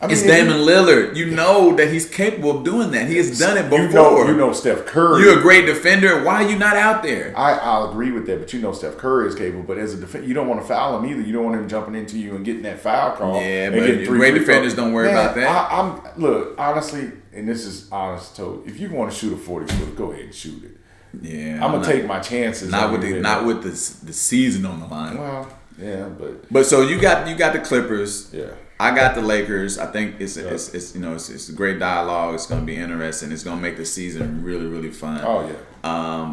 I mean, it's Damian Lillard. You know that he's capable of doing that. He has done it before. You know Steph Curry. You're a great defender. Why are you not out there? I'll agree with that, but you know Steph Curry is capable. But as a defender, you don't want to foul him either. You don't want him jumping into you and getting that foul call. Yeah, but great defenders don't worry about that. Look, honestly, and this is honest, if you want to shoot a 40-footer, go ahead and shoot it. Yeah, I'm gonna take my chances. Not with the season on the line. Well, yeah, but so you got the Clippers. Yeah. I got the Lakers. I think it's a great dialogue. It's going to be interesting. It's going to make the season really, really fun. Oh yeah.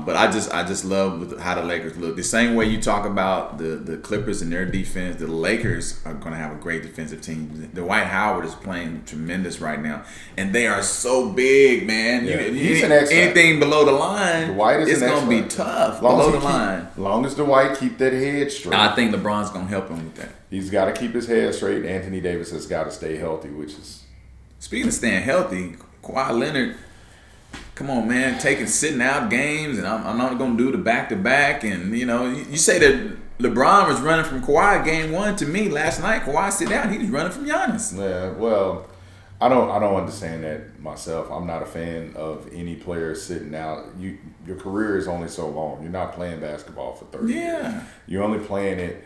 But I just love how the Lakers look. The same way you talk about the Clippers and their defense, the Lakers are going to have a great defensive team. Dwight Howard is playing tremendous right now, and they are so big, man. Yeah. He's an X-factor. Anything below the line, it's going to be tough below the line. As long as Dwight keep that head straight. I think LeBron's going to help him with that. He's got to keep his head straight. Anthony Davis has got to stay healthy, which is... Speaking of staying healthy, Kawhi Leonard, come on, man, sitting out games, and I'm not going to do the back-to-back. And, you say that LeBron was running from Kawhi game 1. To me, last night, Kawhi sit down, he was running from Giannis. Yeah, well, I don't understand that myself. I'm not a fan of any player sitting out. Your career is only so long. You're not playing basketball for 30 years. You're only playing it,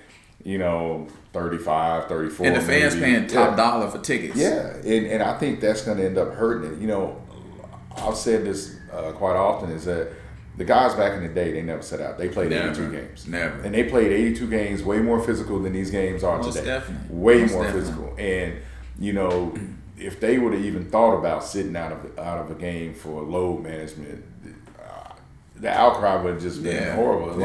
35, 34. And the fans paying top dollar for tickets. Yeah, and I think that's going to end up hurting it. I've said this quite often, is that the guys back in the day, they never sat out. They played 82 games. Never. And they played 82 games, way more physical than these games are today. Definitely. Way more physical. And, if they would have even thought about sitting out of a game for load management, the outcry would have just been horrible.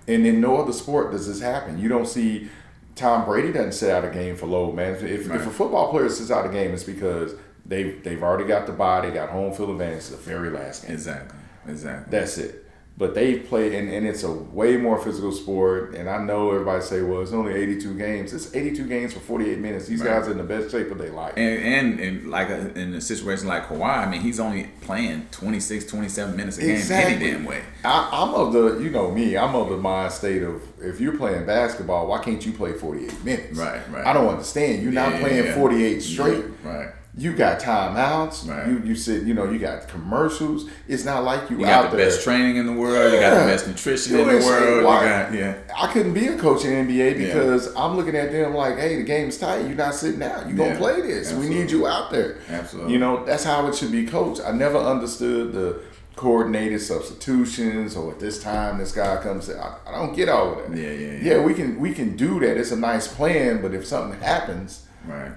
And in no other sport does this happen. You don't see Tom Brady doesn't sit out a game for load management. If a football player sits out a game, it's because they've already got the bye, they got home field advantage the very last game. Exactly. That's it. But they play, and it's a way more physical sport. And I know everybody say, well, it's only 82 games. It's 82 games for 48 minutes. These guys are in the best shape of their life. And like in a situation like Kawhi, I mean, he's only playing 26, 27 minutes a game any damn way. I'm of the mind state of, if you're playing basketball, why can't you play 48 minutes? Right. I don't understand. You're not playing 48 straight. Right. You got timeouts. Right. You said, you got commercials. It's not like you got out the there. best training in the world. You got the best nutrition in the world. I couldn't be a coach in the NBA because I'm looking at them like, hey, the game's tight. You're not sitting out. You're going to play this. Absolutely. We need you out there. Absolutely. That's how it should be coached. I never understood the coordinated substitutions, or at this time this guy comes. I don't get all of that. Yeah, we can do that. It's a nice plan, but if something happens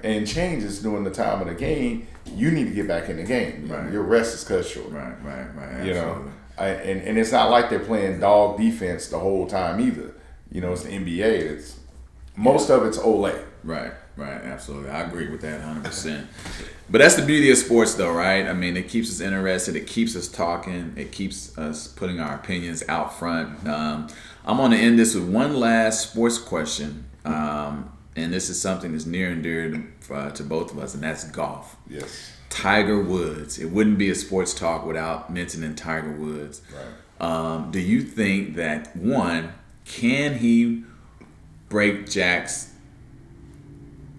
and changes during the time of the game, you need to get back in the game. Your rest is cut short. Right. Absolutely. And it's not like they're playing dog defense the whole time either. It's the NBA. Most of it's Olay. Right. Absolutely. I agree with that 100%. But that's the beauty of sports, though, right? I mean, it keeps us interested. It keeps us talking. It keeps us putting our opinions out front. I'm going to end this with one last sports question. And this is something that's near and dear to both of us, and that's golf. Yes. Tiger Woods. It wouldn't be a sports talk without mentioning Tiger Woods. Right. Do you think that, one, can he break Jack's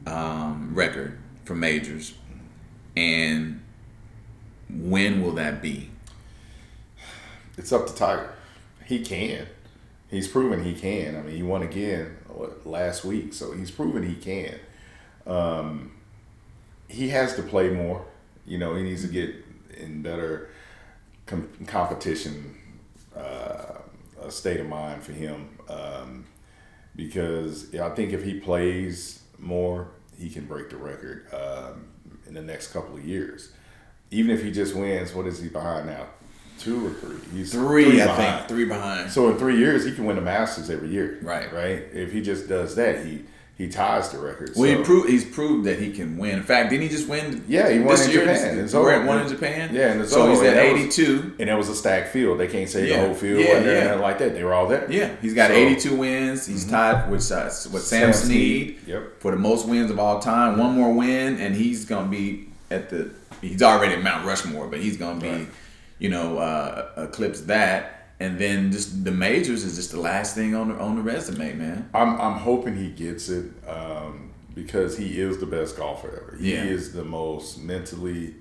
record for majors, and when will that be? It's up to Tiger. He can. He's proven he can. I mean, he won again last week, so he's proven he can. He has to play more. He needs to get in better competition state of mind for him, because I think if he plays more, he can break the record in the next couple of years. Even if he just wins, what is he behind now? 2 or 3? He's three behind. I think. 3 behind. So in 3 years, he can win the Masters every year. Right. If he just does that, he ties the record. Well, he's proved that he can win. In fact, didn't he just win? Yeah, he won in Japan. Won in Japan. Yeah, and so he's at 82, and it was a stacked field. They can't say the whole field wasn't there anything like that. They were all there. Yeah, he's got 82 wins. He's tied with Sam Snead for the most wins of all time. One more win, and he's gonna be he's already at Mount Rushmore, but he's gonna be, eclipse that. And then just the majors is just the last thing on the resume, man. I'm hoping he gets it because he is the best golfer ever. He is the most mentally.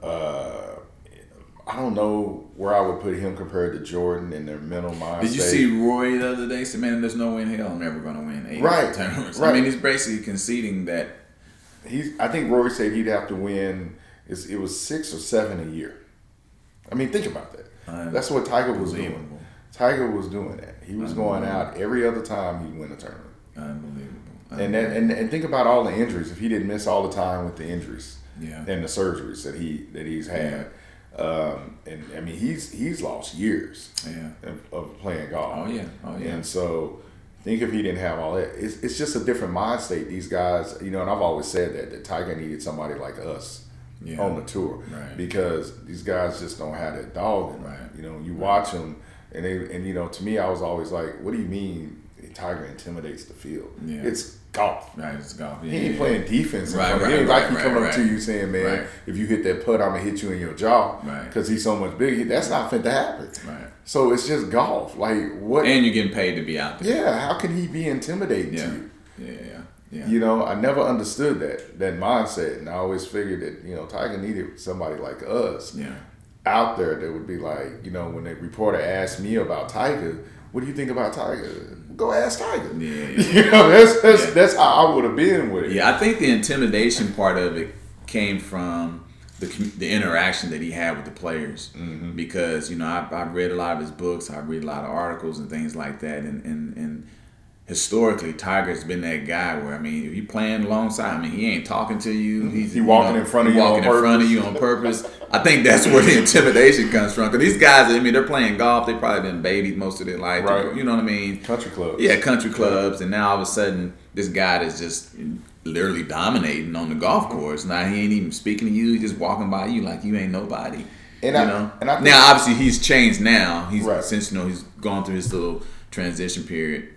I don't know where I would put him compared to Jordan in their mental mind. Did you see Roy the other day? Said, "Man, there's no way in hell I'm ever going to win 8 tournaments." Right. I mean, he's basically conceding that. I think Roy said he'd have to win. It was 6 or 7 a year. I mean, think about that. That's what Tiger was doing. Tiger was doing that. He was going out every other time he'd win a tournament. Unbelievable. And think about all the injuries. If he didn't miss all the time with the injuries and the surgeries that he's had, and I mean he's lost years of playing golf. Oh yeah. And so think if he didn't have all that, it's just a different mind state. These guys, and I've always said that Tiger needed somebody like us. On the tour, because these guys just don't have that dog in them. You watch them, and to me, I was always like, "What do you mean Tiger intimidates the field? Yeah. It's golf. Right, it's golf. Yeah, he ain't playing defense. Right, he ain't like he coming up to you saying, "Man, if you hit that putt, I'm gonna hit you in your jaw," because he's so much bigger. That's not fit to happen. Right. So it's just golf. Like what? And you're getting paid to be out there. Yeah. How can he be intimidating to you? Yeah. I never understood that mindset, and I always figured that Tiger needed somebody like us out there that would be like, when the reporter asked me about Tiger, what do you think about Tiger? Go ask Tiger. Yeah. That's how I would have been with it. Yeah, I think the intimidation part of it came from the interaction that he had with the players, because I've read a lot of his books, I read a lot of articles and things like that, and historically, Tiger's been that guy where, I mean, if you playing alongside, he ain't talking to you. He's walking in front of you on purpose. I think that's where the intimidation comes from. Because these guys, they're playing golf. They've probably been babied most of their life. Right. You know what I mean? Country clubs. Yeah, country clubs. And now all of a sudden, this guy is just literally dominating on the golf course. Now he ain't even speaking to you. He's just walking by you like you ain't nobody. And I think, now, obviously, he's changed now. Since he's gone through his little transition period.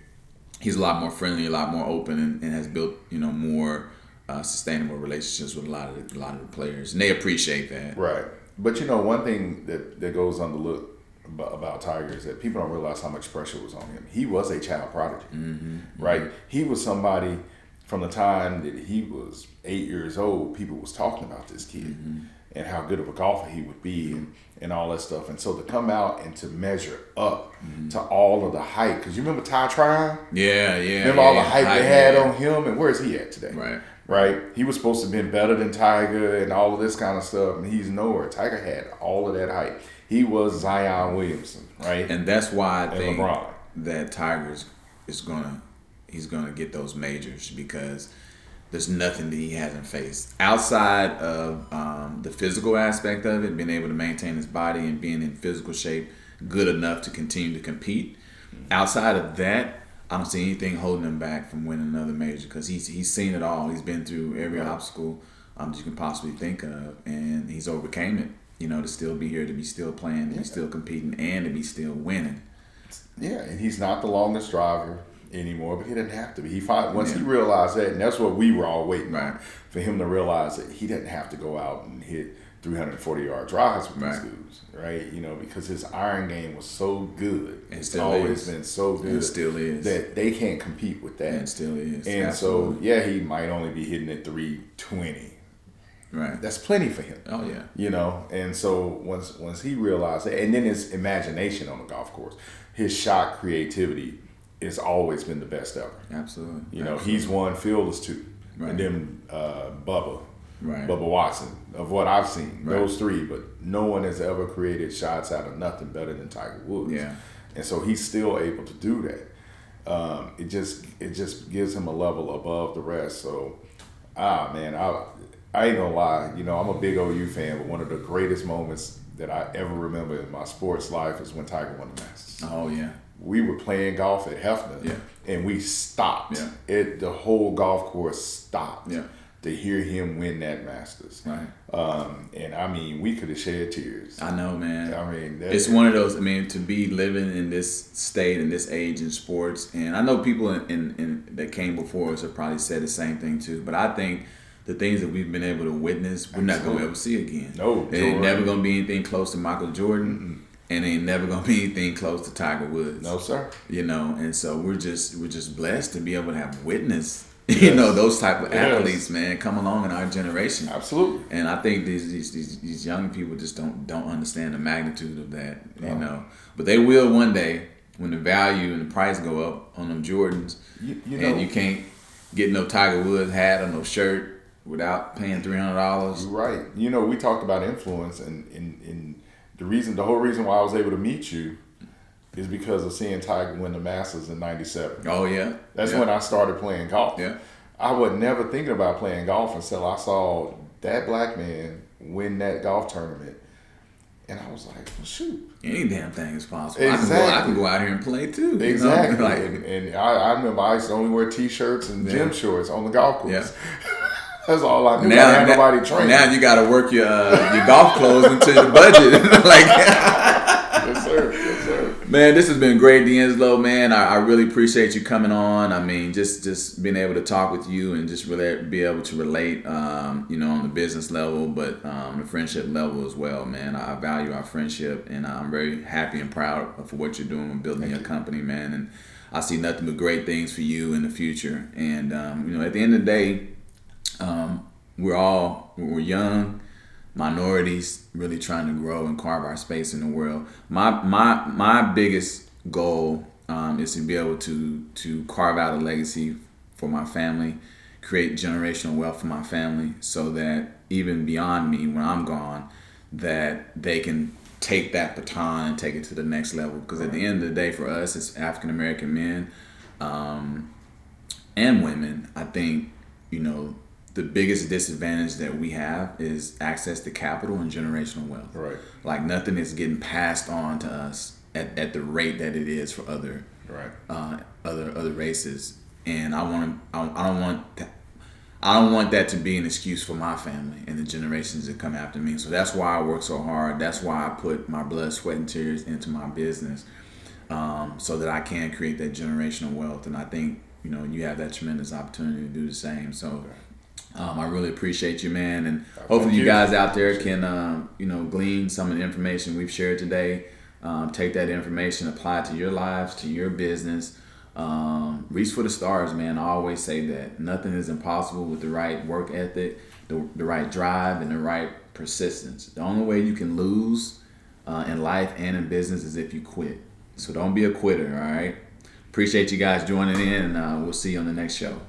He's a lot more friendly, a lot more open, and has built more sustainable relationships with a lot of the players, and they appreciate that. Right, but one thing that goes underlooked about Tiger is that people don't realize how much pressure was on him. He was a child prodigy, right? He was somebody from the time that he was 8 years old. People was talking about this kid and how good of a golfer he would be, and all that stuff. And so to come out and to measure up to all of the hype, because you remember Ty Tryon? Yeah. Remember all the hype they had on him, and where's he at today? Right. He was supposed to have been better than Tiger and all of this kind of stuff, and he's nowhere. Tiger had all of that hype. He was Zion Williamson, right? And that's why I think LeBron. that Tiger he's gonna get those majors, because there's nothing that he hasn't faced outside of the physical aspect of it, being able to maintain his body and being in physical shape good enough to continue to compete. Outside of that, I don't see anything holding him back from winning another major, because he's seen it all. He's been through every obstacle that you can possibly think of, and he's overcame it. To still be here, to be still playing, to be still competing, and to be still winning. Yeah, and he's not the longest driver anymore, but he didn't have to be. He realized that, and that's what we were all waiting on, for him to realize that he didn't have to go out and hit 340-yard drives with Right. these dudes, right? You know, because his iron game was so good. It It's still always is. been so good. It still is. That they can't compete with that. It still is. And Absolutely. so, yeah, he might only be hitting at 320. Right. That's plenty for him. Oh yeah. You know, and so once he realized that, and then his imagination on the golf course, his shot creativity has always been the best ever. Absolutely. You know, Absolutely. he's won Fielder's two, Right. and then Bubba Right. Watson, of what I've seen, Right. those three. But no one has ever created shots out of nothing better than Tiger Woods. Yeah. And so he's still able to do that. It just gives him a level above the rest. So, man, I ain't gonna lie. You know, I'm a big OU fan, but one of the greatest moments that I ever remember in my sports life is when Tiger won the Masters. Oh yeah. We were playing golf at Hefner, Yeah. and we stopped. Yeah. The whole golf course stopped Yeah. to hear him win that Masters. Right. And I mean, we could have shed tears. I know, man. I mean, It's one of those. I mean, to be living in this state and this age in sports, and I know people in that came before us have probably said the same thing too. But I think the things that we've been able to witness, we're not going to ever see again. No, it ain't never going to be anything close to Michael Jordan, and it ain't never going to be anything close to Tiger Woods. No, sir. You know, and so we're just blessed to be able to have witnessed, you know, those type of athletes, man, come along in our generation. Absolutely. And I think these young people just don't understand the magnitude of that, you know. But they will one day when the value and the price go up on them Jordans, You know, and you can't get no Tiger Woods hat or no shirt without paying $300. you're right. You know, we talked about influence, and the whole reason why I was able to meet you is because of seeing Tiger win the Masters in '97. Oh yeah, That's yeah. when I started playing golf. Yeah. I was never thinking about playing golf until I saw that black man win that golf tournament. And I was like, well, shoot. Any damn thing is possible. Exactly. I can go out here and play too. you know? Exactly. Like, And I remember I used to only wear T-shirts and gym Yeah. shorts on the golf course. Yeah. That's all I knew. I had nobody training. Now you got to work your golf clothes into your budget. Like, Yes, sir. Yes, sir. man, this has been great, D'Angelo. Man, I really appreciate you coming on. I mean, just being able to talk with you and just really be able to relate, you know, on the business level, but the friendship level as well, man. I value our friendship, and I'm very happy and proud for what you're doing with building your company, man. And I see nothing but great things for you in the future. And you know, at the end of the day, we're young minorities really trying to grow and carve our space in the world. My biggest goal is to be able to carve out a legacy for my family, create generational wealth for my family, so that even beyond me, when I'm gone, that they can take that baton and take it to the next level. Because at the end of the day, for us as African American men and women, I think, you know, the biggest disadvantage that we have is access to capital and generational wealth. Right. Like nothing is getting passed on to us at the rate that it is for other other races. And I don't want that to be an excuse for my family and the generations that come after me. So that's why I work so hard. That's why I put my blood, sweat, and tears into my business, so that I can create that generational wealth. And I think, you know, you have that tremendous opportunity to do the same. So I really appreciate you, man. And hopefully you guys out there can, you know, glean some of the information we've shared today. Take that information, apply it to your lives, to your business. Reach for the stars, man. I always say that nothing is impossible with the right work ethic, the right drive, and the right persistence. The only way you can lose in life and in business is if you quit. So don't be a quitter, all right? Appreciate you guys joining in, and we'll see you on the next show.